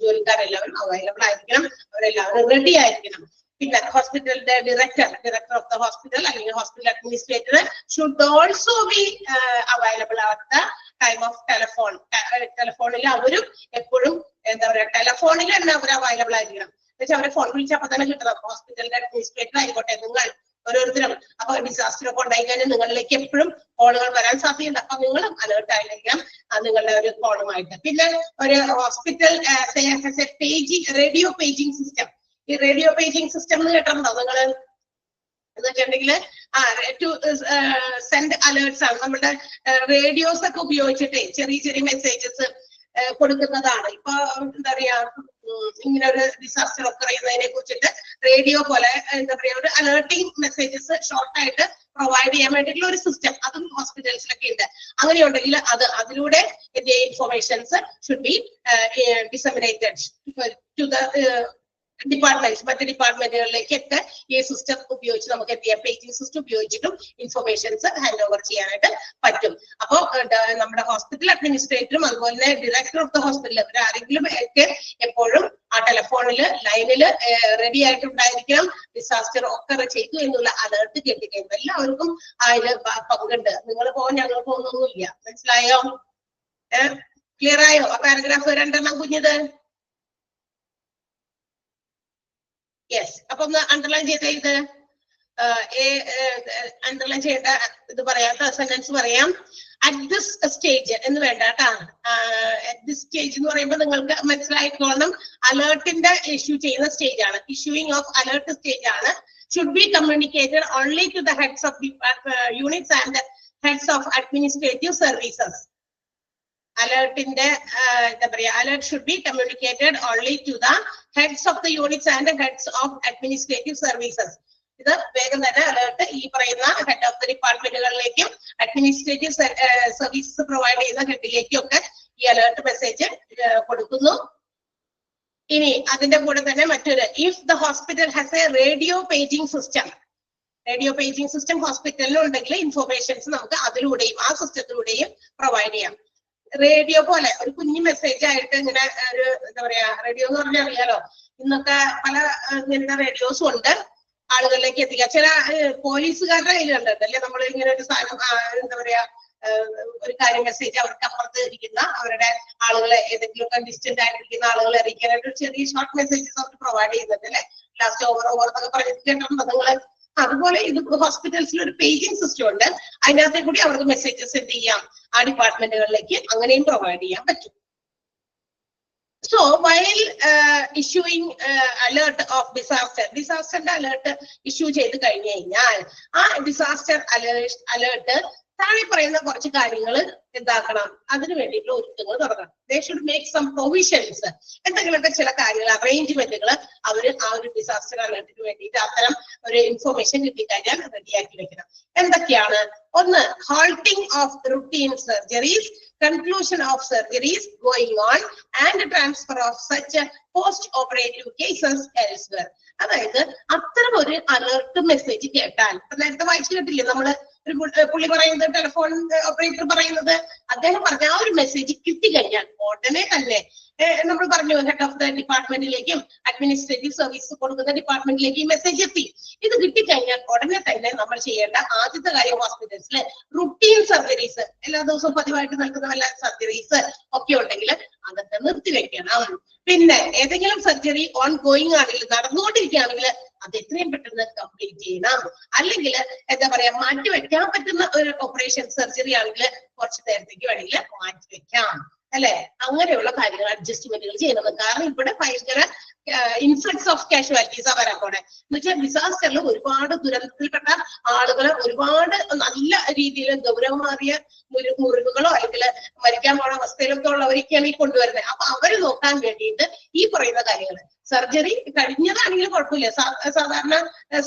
ജോലിക്കാരെല്ലാവരും അവൈലബിൾ ആയിരിക്കണം. അവരെല്ലാവരും റെഡി ആയിരിക്കണം. പിന്നെ ഹോസ്പിറ്റലിന്റെ ഡയറക്ടർ ഓഫ് ദ ഹോസ്പിറ്റൽ അല്ലെങ്കിൽ hospital administrator should also be available at the time of telephone. ടെലിഫോണിൽ അവരും എപ്പോഴും എന്താ പറയാ, ടെലിഫോണിൽ തന്നെ അവർ അവൈലബിൾ ആയിരിക്കണം. എന്നുവെച്ചാൽ അവരെ ഫോൺ വിളിച്ചപ്പോൾ തന്നെ കിട്ടണം. ഹോസ്പിറ്റലിന്റെ അഡ്മിനിസ്ട്രേറ്റർ ആയിക്കോട്ടെ, നിങ്ങൾ ഓരോരുത്തരും അപ്പൊ ഡിസാസ്റ്റർ ഒക്കെ ഉണ്ടായി കഴിഞ്ഞാൽ നിങ്ങളിലേക്ക് എപ്പോഴും കോളുകൾ വരാൻ സാധ്യതയുണ്ട്. അപ്പൊ നിങ്ങളും അലേർട്ട് ആയിരിക്കണം നിങ്ങളുടെ ഒരു കോളുമായിട്ട്. പിന്നെ ഒരു ഹോസ്പിറ്റൽ റേഡിയോ പേജിംഗ് സിസ്റ്റം. ഈ റേഡിയോ പേജിംഗ് സിസ്റ്റം എന്ന് കേട്ടിട്ടുണ്ടോ നിങ്ങള്? എന്ന് വെച്ചിട്ടുണ്ടെങ്കിൽ ടു സെൻഡ് അലേർട്സ് ആണ്. നമ്മുടെ റേഡിയോസ് ഒക്കെ ഉപയോഗിച്ചിട്ട് ചെറിയ ചെറിയ മെസ്സേജസ് കൊടുക്കുന്നതാണ്. ഇപ്പൊ എന്താ പറയാ, ഇങ്ങനെ ഒരു ഡിസാസ്റ്റർ ഒക്കെ അറിയുന്നതിനെ കുറിച്ചിട്ട് റേഡിയോ പോലെ എന്താ പറയാ ഒരു അലേർട്ടിംഗ് മെസ്സേജസ് ഷോർട്ടായിട്ട് പ്രൊവൈഡ് ചെയ്യാൻ വേണ്ടിയിട്ടുള്ള ഒരു സിസ്റ്റം അതും ഹോസ്പിറ്റൽസിലൊക്കെ ഉണ്ട്. അങ്ങനെയുണ്ടെങ്കിൽ അതിലൂടെ informations should be disseminated to the departments, മറ്റ് ഡിപ്പാർട്ട്മെന്റുകളിലേക്കൊക്കെ ഈ സിസ്റ്റം ഉപയോഗിച്ച് നമുക്ക് എത്തിയാൽ പേജിംഗ് സിസ്റ്റം ഉപയോഗിച്ചിട്ടും ഇൻഫർമേഷൻസ് ഹാൻഡ് ഓവർ ചെയ്യാനായിട്ട് പറ്റും. അപ്പോ നമ്മുടെ ഹോസ്പിറ്റൽ അഡ്മിനിസ്ട്രേറ്ററും അതുപോലെ തന്നെ ഡയറക്ടർ ഓഫ് ദ ഹോസ്പിറ്റൽ ആരെങ്കിലും ഒക്കെ എപ്പോഴും ആ ടെലിഫോണില് ലൈനില് റെഡി ആയിട്ടുണ്ടായിരിക്കണം. ഡിസാസ്റ്റർ ഒക്കെ ചെയ്തു എന്നുള്ള അലേർട്ട് കേട്ടിരിക്കുന്നു. എല്ലാവർക്കും അതിന് പങ്കുണ്ട്. നിങ്ങൾ പോകും ഞങ്ങൾ പോകുന്നൊന്നുമില്ല. മനസ്സിലായോ? ക്ലിയർ ആയോ? ആ പാരഗ്രാഫ് രണ്ടെണ്ണം കുഞ്ഞത്? യെസ്. അപ്പൊ ഒന്ന് അണ്ടർലൈൻ ചെയ്ത ഇത് അണ്ടർലൈൻ ചെയ്ത ഇത് പറയാം, സെന്റൻസ് പറയാം. അറ്റ് ദിസ് സ്റ്റേജ് എന്ന് വേണ്ട കേട്ടാ. അറ്റ് ദിസ് സ്റ്റേജ് എന്ന് പറയുമ്പോൾ നിങ്ങൾക്ക് മനസ്സിലായിക്കോളണം, അലേർട്ടിന്റെ ഇഷ്യൂ ചെയ്യുന്ന സ്റ്റേജ് ആണ്, ഇഷ്യൂയിങ് ഓഫ് അലേർട്ട് സ്റ്റേജ് ആണ്. should be communicated only to the heads of the units and the heads of administrative services. Alert-inde alert should be communicated only to the heads of the units and the heads of administrative services. ഇത് വേഗം തന്നെ അലേർട്ട് ഈ പറയുന്ന ഹെഡ് ഓഫ് ദ ഡിപ്പാർട്ട്മെന്റുകളിലേക്കും അഡ്മിനിസ്ട്രേറ്റീവ് സർവീസസ് പ്രൊവൈഡ് ചെയ്യുന്ന ഹെഡിലേക്കും ഒക്കെ ഈ അലേർട്ട് മെസ്സേജ് കൊടുക്കുന്നു. ഇനി അതിന്റെ കൂടെ തന്നെ മറ്റൊരു, if the hospital has A radio paging system ഹോസ്പിറ്റലിൽ ഉണ്ടെങ്കിൽ ഇൻഫോർമേഷൻസ് നമുക്ക് അതിലൂടെയും ആ സിസ്റ്റത്തിലൂടെയും പ്രൊവൈഡ് ചെയ്യാം. റേഡിയോ പോലെ ഒരു കുഞ്ഞു മെസ്സേജ് ആയിട്ട് ഇങ്ങനെ ഒരു എന്താ പറയാ, റേഡിയോ എന്ന് പറഞ്ഞാൽ അറിയാലോ, ഇന്നൊക്കെ പല ഇങ്ങനത്തെ റേഡിയോസും ഉണ്ട്, ആളുകളിലേക്ക് എത്തിക്കാം. ചില പോലീസുകാരുടെ കയ്യിലുണ്ടല്ലേ നമ്മൾ ഇങ്ങനെ ഒരു സാധനം എന്താ പറയാ, ഒരു കാര്യം മെസ്സേജ് അവർക്ക് അപ്പുറത്ത് ഇരിക്കുന്ന അവരുടെ ആളുകളെ, ഏതെങ്കിലുമൊക്കെ ഡിസ്റ്റന്റ് ആയിട്ടിരിക്കുന്ന ആളുകളെ അറിയിക്കാനായിട്ട് ഒരു ചെറിയ ഷോർട്ട് മെസ്സേജസ് അവർ പ്രൊവൈഡ് ചെയ്യുന്നുണ്ട് അല്ലെ, ലാസ്റ്റ് ഓവർ എന്നൊക്കെ പറഞ്ഞിട്ട് കേട്ടിട്ടുണ്ടോ നിങ്ങള്? അതുപോലെ ഇത് ഹോസ്പിറ്റൽസിൽ ഒരു പേജിംഗ് സിസ്റ്റം ഉണ്ട്, അതിനകത്തെ കൂടി അവർക്ക് മെസ്സേജസ് സെൻഡ് ചെയ്യാം ആ ഡിപ്പാർട്ട്മെന്റുകളിലേക്ക്, അങ്ങനെയും പ്രൊവൈഡ് ചെയ്യാൻ പറ്റും. So while issuing alert of disaster alert issue ചെയ്ത് കഴിഞ്ഞു കഴിഞ്ഞാൽ ആ ഡിസാസ്റ്റർ അലേർട്ട് താഴെ പറയുന്ന കുറച്ച് കാര്യങ്ങൾ എന്താക്കണം, അതിനു വേണ്ടിയിട്ടുള്ള ഒരുക്കങ്ങൾ തുടങ്ങണം. They should make some provisions, എന്തെങ്കിലുമൊക്കെ ചില കാര്യങ്ങൾ അറേഞ്ച്മെന്റുകൾ അവര് ആ ഒരു ഡിസാസ്റ്റർ അലേർട്ടിന് വേണ്ടിയിട്ട് അത്തരം ഒരു ഇൻഫോർമേഷൻ കിട്ടിക്കഴിഞ്ഞാൽ റെഡിയാക്കി വെക്കണം. എന്തൊക്കെയാണ്? ഒന്ന്, halting of routine surgeries, conclusion of surgeries going on and transfer of such post-operative cases elsewhere. അതായത് അത്തരം ഒരു അലേർട്ട് മെസ്സേജ് കേട്ടാൽ, നേരത്തെ വായിച്ചു കേട്ടില്ലേ നമ്മള് പുള്ളി പറയുന്നത്, ടെലിഫോൺ ഓപ്പറേറ്റർ പറയുന്നത്, അദ്ദേഹം പറഞ്ഞ ആ ഒരു മെസ്സേജ് കിട്ടിക്കഴിഞ്ഞാൽ ഉടനെ തന്നെ നമ്മൾ പറഞ്ഞു ഹെഡ് ഓഫ് ദ ഡിപ്പാർട്ട്മെന്റിലേക്കും അഡ്മിനിസ്ട്രേറ്റീവ് സർവീസ് കൊടുക്കുന്ന ഡിപ്പാർട്ട്മെന്റിലേക്ക് ഈ മെസ്സേജ് എത്തി. ഇത് കിട്ടിക്കഴിഞ്ഞാൽ ഉടനെ തന്നെ നമ്മൾ ചെയ്യേണ്ട ആദ്യത്തെ കാര്യം ഹോസ്പിറ്റൽസിലെ റുട്ടീൻ സർജറീസ്, എല്ലാ ദിവസവും പതിവായിട്ട് നൽകുന്ന വല്ല സർജറീസ് ഒക്കെ ഉണ്ടെങ്കിൽ അതൊക്കെ നിർത്തിവെക്കണം. പിന്നെ ഏതെങ്കിലും സർജറി ഓൺ ഗോയിങ് ആണെങ്കിൽ, നടന്നുകൊണ്ടിരിക്കുകയാണെങ്കിൽ അത് എത്രയും പെട്ടെന്ന് കംപ്ലീറ്റ് ചെയ്യണം. അല്ലെങ്കിൽ എന്താ പറയാ, മാറ്റിവെക്കാൻ പറ്റുന്ന ഒരു ഓപ്പറേഷൻ സർജറി ആണെങ്കിൽ കുറച്ച് നേരത്തേക്ക് വേണമെങ്കിൽ മാറ്റിവെക്കാം അല്ലെ. അങ്ങനെയുള്ള കാര്യങ്ങൾ അഡ്ജസ്റ്റ്മെന്റുകൾ ചെയ്യണം. കാരണം ഇവിടെ ഭയങ്കര ഇൻഫ്ലക്സ് ഓഫ് കാഷ്വാലിറ്റീസ് വരാൻ പോണെ. എന്ന് വെച്ചാൽ ഡിസാസ്റ്ററിൽ ഒരുപാട് ദുരന്തത്തിൽപ്പെട്ട ആളുകളെ ഒരുപാട് നല്ല രീതിയിൽ ഗൗരവമേറിയ മുറിവുകളോ അല്ലെങ്കിൽ മരിക്കാൻ പോണ അവസ്ഥയിലൊക്കെ ഉള്ളവരൊക്കെയാണ് ഈ കൊണ്ടുവരുന്നത്. അപ്പൊ അവര് നോക്കാൻ വേണ്ടിയിട്ട് ഈ പറയുന്ന കാര്യങ്ങൾ, സർജറി കഴിഞ്ഞതാണെങ്കിൽ കുഴപ്പമില്ല, സാധാരണ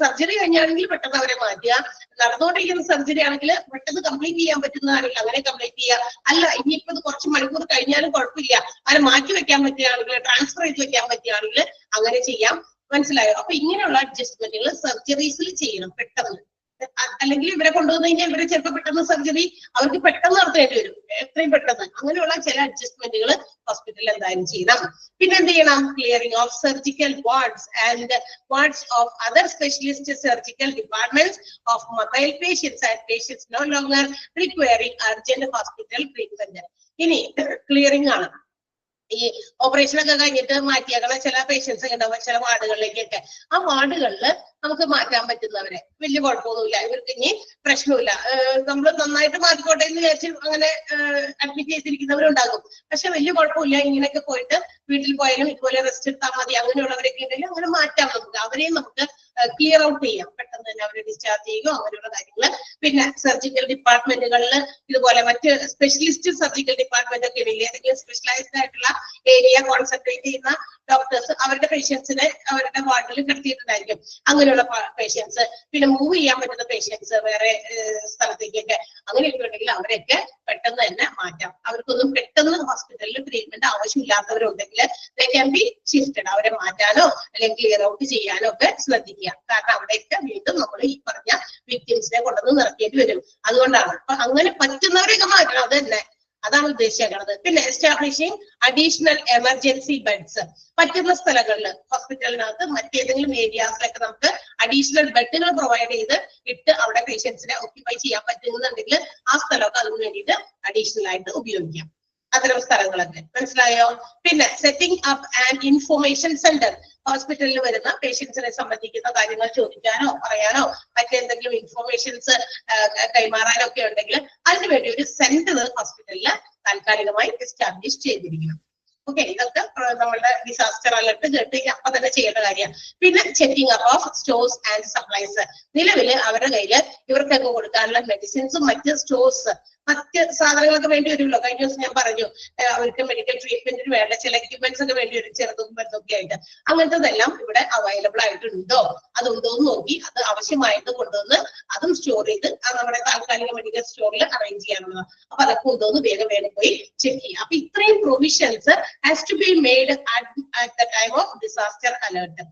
സർജറി കഴിഞ്ഞാണെങ്കിൽ പെട്ടെന്ന് അവരെ മാറ്റുക, നടന്നുകൊണ്ടിരിക്കുന്ന സർജറി ആണെങ്കിൽ പെട്ടെന്ന് കംപ്ലീറ്റ് ചെയ്യാൻ പറ്റുന്നതാണെങ്കിൽ അങ്ങനെ കംപ്ലീറ്റ് ചെയ്യുക. അല്ല ഇനിയിപ്പോ ഇത് കുറച്ച് മണിക്കൂർ കഴിഞ്ഞാലും കുഴപ്പമില്ല, അവരെ മാറ്റി വെക്കാൻ പറ്റുകയാണെങ്കിൽ, ട്രാൻസ്ഫർ ചെയ്ത് വെക്കാൻ പറ്റുകയാണെങ്കിൽ അങ്ങനെ ചെയ്യാം. മനസ്സിലായോ? അപ്പൊ ഇങ്ങനെയുള്ള അഡ്ജസ്റ്റ്മെന്റുകൾ സർജറീസിൽ ചെയ്യണം പെട്ടെന്ന്. അല്ലെങ്കിൽ ഇവരെ കൊണ്ടുവന്നു കഴിഞ്ഞാൽ ഇവരെ ചിലപ്പോൾ പെട്ടെന്ന് സർജറി അവർക്ക് പെട്ടെന്ന് നടത്തേണ്ടി വരും, എത്രയും പെട്ടെന്ന്. അങ്ങനെയുള്ള ചില അഡ്ജസ്റ്റ്മെന്റുകൾ ഹോസ്പിറ്റലിൽ എന്തായാലും ചെയ്യണം. പിന്നെ എന്ത് ചെയ്യണം? Clearing of surgical wards and wards of other specialist surgical departments of mobile patients and patients no longer requiring urgent hospital treatment. ഇനി ക്ലിയറിംഗ് ആണ്. ഈ ഓപ്പറേഷൻ ഒക്കെ കഴിഞ്ഞിട്ട് മാറ്റിയേക്കണ ചില പേഷ്യൻസ് ഉണ്ടാവും ചില വാർഡുകളിലേക്കൊക്കെ. ആ വാർഡുകളിൽ നമുക്ക് മാറ്റാൻ പറ്റുന്നവരെ വലിയ കുഴപ്പമൊന്നുമില്ല, ഇവർക്ക് ഇനി പ്രശ്നമില്ല, നമ്മൾ നന്നായിട്ട് മാറ്റിക്കോട്ടെ എന്ന് വിചാരിച്ച് അങ്ങനെ അഡ്മിറ്റ് ചെയ്തിരിക്കുന്നവരുണ്ടാകും. പക്ഷെ വലിയ കുഴപ്പമില്ല, ഇങ്ങനെയൊക്കെ പോയിട്ട് വീട്ടിൽ പോയാലും ഇതുപോലെ റെസ്റ്റ് എടുത്താൽ മതി, അങ്ങനെയുള്ളവരൊക്കെ ഉണ്ടെങ്കിൽ അങ്ങനെ മാറ്റാം നമുക്ക്. അവരെയും നമുക്ക് ക്ലിയർ ഔട്ട് ചെയ്യാം, പെട്ടെന്ന് തന്നെ അവരെ ഡിസ്ചാർജ് ചെയ്യുക, അങ്ങനെയുള്ള കാര്യങ്ങൾ. പിന്നെ സർജിക്കൽ ഡിപ്പാർട്ട്മെന്റുകളിൽ ഇതുപോലെ മറ്റ് സ്പെഷ്യലിസ്റ്റ് സർജിക്കൽ ഡിപ്പാർട്ട്മെന്റ് ഒക്കെ ഇല്ലേ, ഏതെങ്കിലും സ്പെഷ്യലൈസ്ഡ് ആയിട്ടുള്ള ഏരിയ കോൺസെൻട്രേറ്റ് ചെയ്യുന്ന ഡോക്ടേഴ്സ് അവരുടെ പേഷ്യൻസിനെ അവരുടെ വാർഡിൽ കിടത്തിയിട്ടുണ്ടായിരിക്കും. അങ്ങനെയുള്ള പേഷ്യൻസ്, പിന്നെ മൂവ് ചെയ്യാൻ പറ്റുന്ന പേഷ്യൻസ് വേറെ സ്ഥലത്തേക്കൊക്കെ അങ്ങനെയൊക്കെ ഉണ്ടെങ്കിൽ അവരെയൊക്കെ പെട്ടെന്ന് തന്നെ മാറ്റാം. അവർക്കൊന്നും പെട്ടെന്ന് ഹോസ്പിറ്റലിൽ ട്രീറ്റ്മെന്റ് ആവശ്യമില്ലാത്തവരുണ്ടെങ്കിൽ ദേ ക്യാൻ ബി ഷിഫ്റ്റഡ്. അവരെ മാറ്റാനോ അല്ലെങ്കിൽ ക്ലിയർ ഔട്ട് ചെയ്യാനോ ഒക്കെ ശ്രദ്ധിക്കുക. കാരണം അവിടെയൊക്കെ വീണ്ടും നമ്മൾ ഈ പറഞ്ഞ വിക്ടിംസിനെ കൊണ്ടുവന്ന് നിർത്തിയിട്ട് വരും. അതുകൊണ്ടാണ് അപ്പൊ അങ്ങനെ പറ്റുന്നവരെയൊക്കെ മാറ്റണം, അത് തന്നെ അതാണ് ഉദ്ദേശിക്കുന്നത്. പിന്നെ എസ്റ്റാബ്ലിഷിംഗ് അഡീഷണൽ എമർജൻസി ബെഡ്സ്, പറ്റുന്ന സ്ഥലങ്ങളിൽ ഹോസ്പിറ്റലിനകത്ത് മറ്റേതെങ്കിലും ഏരിയാസിലൊക്കെ നമുക്ക് അഡീഷണൽ ബെഡുകൾ പ്രൊവൈഡ് ചെയ്ത് ഇട്ട് അവിടെ പേഷ്യൻസിനെ ഓക്യുപ്പൈ ചെയ്യാൻ പറ്റുന്നുണ്ടെങ്കിൽ ആ സ്ഥലമൊക്കെ അതിന് വേണ്ടിയിട്ട് അഡീഷണൽ ആയിട്ട് ഉപയോഗിക്കാം. അത്തരം സ്ഥലങ്ങളൊക്കെ. മനസ്സിലായോ? പിന്നെ setting up and information centre, ഹോസ്പിറ്റലിൽ വരുന്ന പേഷ്യൻസിനെ സംബന്ധിക്കുന്ന കാര്യങ്ങൾ ചോദിക്കാനോ പറയാനോ മറ്റെന്തെങ്കിലും ഇൻഫോർമേഷൻസ് കൈമാറാനോ ഒക്കെ ഉണ്ടെങ്കിൽ അതിനുവേണ്ടി ഒരു സെന്റർ ഹോസ്പിറ്റലിൽ താൽക്കാലികമായി എസ്റ്റാബ്ലിഷ് ചെയ്തിരിക്കണം. ഓക്കെ, ഇതൊക്കെ നമ്മളുടെ ഡിസാസ്റ്റർ അലർട്ട് കേട്ട് അപ്പൊ തന്നെ ചെയ്യേണ്ട കാര്യമാണ്. പിന്നെ checking up of stores and supplies, നിലവില് അവരുടെ കയ്യില് ഇവർക്കൊക്കെ കൊടുക്കാനുള്ള മെഡിസിൻസും മറ്റ് സ്റ്റോഴ്സ് മറ്റ് സാധനങ്ങളൊക്കെ വേണ്ടി വരുമല്ലോ. കഴിഞ്ഞ ദിവസം ഞാൻ പറഞ്ഞു അവർക്ക് മെഡിക്കൽ ട്രീറ്റ്മെന്റിന് വേണ്ട ചില എക്യുപ്മെന്റ്സ് ഒക്കെ വേണ്ടി വരും, ചെറുതും വലുതൊക്കെ ആയിട്ട്. അങ്ങനത്തതെല്ലാം ഇവിടെ അവൈലബിൾ ആയിട്ടുണ്ടോ, അതുണ്ടോ എന്ന് നോക്കി അത് ആവശ്യമായിട്ട് കൊണ്ടുവന്ന് അതും സ്റ്റോർ ചെയ്ത് നമ്മുടെ താൽക്കാലിക മെഡിക്കൽ സ്റ്റോറിൽ അറേഞ്ച് ചെയ്യാനുള്ളത്. അപ്പൊ അതൊക്കെ കൊണ്ടുവന്ന് വേഗം പോയി ചെക്ക് ചെയ്യാം. അപ്പൊ ഇത്രയും provisions has to be made at the time of disaster alert.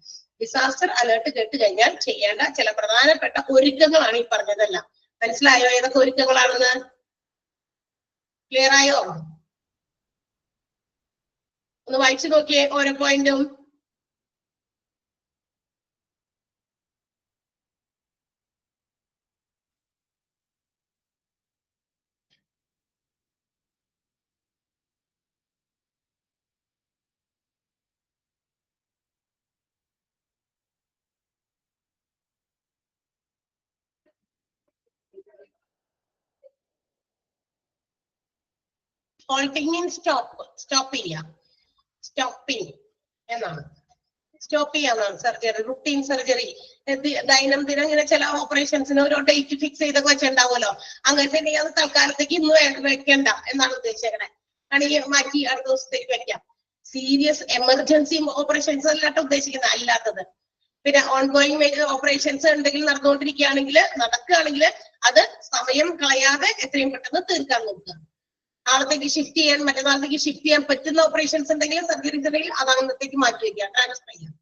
Disaster alert കേട്ട് കഴിഞ്ഞാൽ ചെയ്യേണ്ട ചില പ്രധാനപ്പെട്ട ഒരുക്കങ്ങളാണ് ഈ പറഞ്ഞതെല്ലാം. മനസ്സിലായോ ഏതൊക്കെ ഒരുക്കങ്ങളാണെന്ന്? ക്ലിയർ ആയോ? ഒന്ന് വായിച്ചു നോക്കിയേ ഓരോ പോയിന്റും. ഹോൾട്ടിംഗ് മീൻസ് സ്റ്റോപ്പ് ചെയ്യാം, സ്റ്റോപ്പിംഗ് എന്നാണ്, സ്റ്റോപ്പ് ചെയ്യാന്നാണ് സർജറി, റുട്ടീൻ സർജറി. ദൈനംദിനം ഇങ്ങനെ ചില ഓപ്പറേഷൻസിന് ഒരു ഡേറ്റ് ഫിക്സ് ചെയ്തൊക്കെ വെച്ചിട്ടുണ്ടാവുമല്ലോ, അങ്ങനത്തെ അത് തൽക്കാലത്തേക്ക് ഇന്ന് വെക്കണ്ട എന്നാണ് ഉദ്ദേശിക്കുന്നത്. ആണെങ്കിൽ മാറ്റി അടുത്ത ദിവസത്തേക്ക് വെക്കാം. സീരിയസ് എമർജൻസി ഓപ്പറേഷൻസ് അല്ലാട്ട് ഉദ്ദേശിക്കുന്നത്, അല്ലാത്തത്. പിന്നെ ഓൺഗോയിങ് ഓപ്പറേഷൻസ് ഉണ്ടെങ്കിൽ നടക്കുകയാണെങ്കിൽ അത് സമയം കളയാതെ എത്രയും പെട്ടെന്ന് തീർക്കാൻ നോക്കുക. നാളത്തേക്ക് ഷിഫ്റ്റ് ചെയ്യാൻ, മറ്റന്നാളത്തേക്ക് ഷിഫ്റ്റ് ചെയ്യാൻ പറ്റുന്ന ഓപ്പറേഷൻസ് ഉണ്ടെങ്കിൽ സർജറീസ് ഉണ്ടെങ്കിൽ അത് അന്നത്തേക്ക് മാറ്റി വയ്ക്കുക, ട്രാൻസ്ഫർ ചെയ്യാം.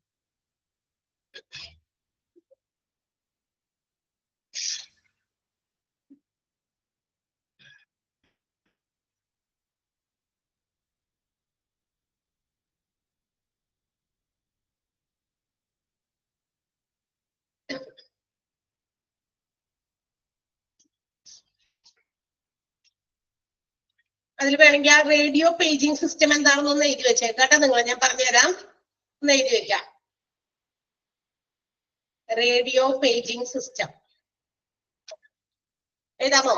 അതിൽ വേണമെങ്കിൽ ആ റേഡിയോ പേജിംഗ് സിസ്റ്റം എന്താണെന്ന് ഒന്ന് എഴുതി വെച്ചേക്കാട്ടെ നിങ്ങൾ, ഞാൻ പറഞ്ഞുതരാം. ഒന്ന് എഴുതി വെക്കാം. റേഡിയോ പേജിംഗ് സിസ്റ്റം എഴുതാമോ?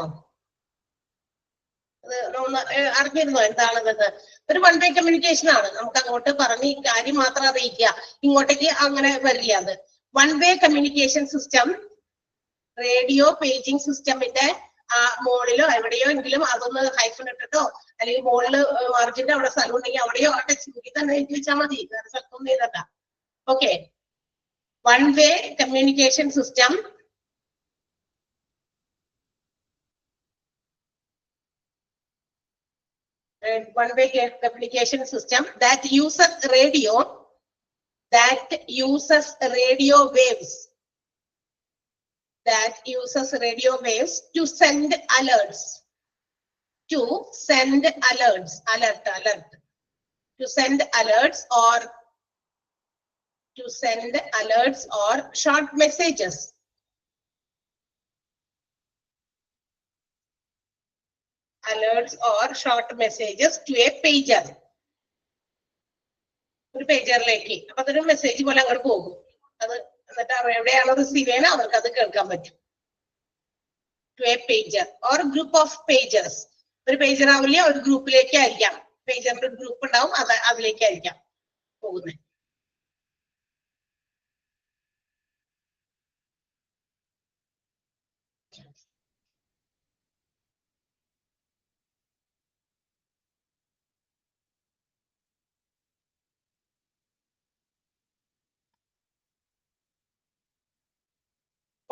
ഒന്ന് അറിഞ്ഞിരുന്നോ എന്താണെന്നത്? ഒരു വൺ വേ കമ്മ്യൂണിക്കേഷൻ ആണ്. നമുക്ക് അങ്ങോട്ട് പറഞ്ഞ് കാര്യം മാത്രം അറിയിക്കുക, ഇങ്ങോട്ടേക്ക് അങ്ങനെ വരില്ല. അത് one way communication system, radio paging സിസ്റ്റമിന്റെ ആ മോളിലോ എവിടെയോ എങ്കിലും അതൊന്ന് ഹൈഫൺ ഇട്ടിട്ടോ അല്ലെങ്കിൽ മോളില് മാർജിന്റെ അവിടെ സ്ഥലം ഉണ്ടെങ്കിൽ അവിടെയോ അവിടെ ചുരുക്കി തന്നെ എഴുതി വെച്ചാൽ മതി, വേറെ സ്ഥലത്തൊന്നും ചെയ്തണ്ട. Okay, one way communication system one-way communication system that uses radio waves, to send alerts, to send alerts or short messages. Alerts or short messages to a pager. ഒരു പേജറിലേക്ക് അപ്പൊ അതൊരു മെസ്സേജ് പോലെ അങ്ങോട്ട് പോകും. അത് എന്നിട്ട് എവിടെയാണോ റിസീവ് ചെയ്യണേ അവർക്ക് അത് കേൾക്കാൻ പറ്റും. To a pager or group of pagers. ഒരു പേജർ ആവില്ല, ഒരു ഗ്രൂപ്പിലേക്ക് ആയിരിക്കാം. പേജറിന്റെ ഒരു ഗ്രൂപ്പ് ഉണ്ടാവും, അതിലേക്കായിരിക്കാം പോകുന്നത്.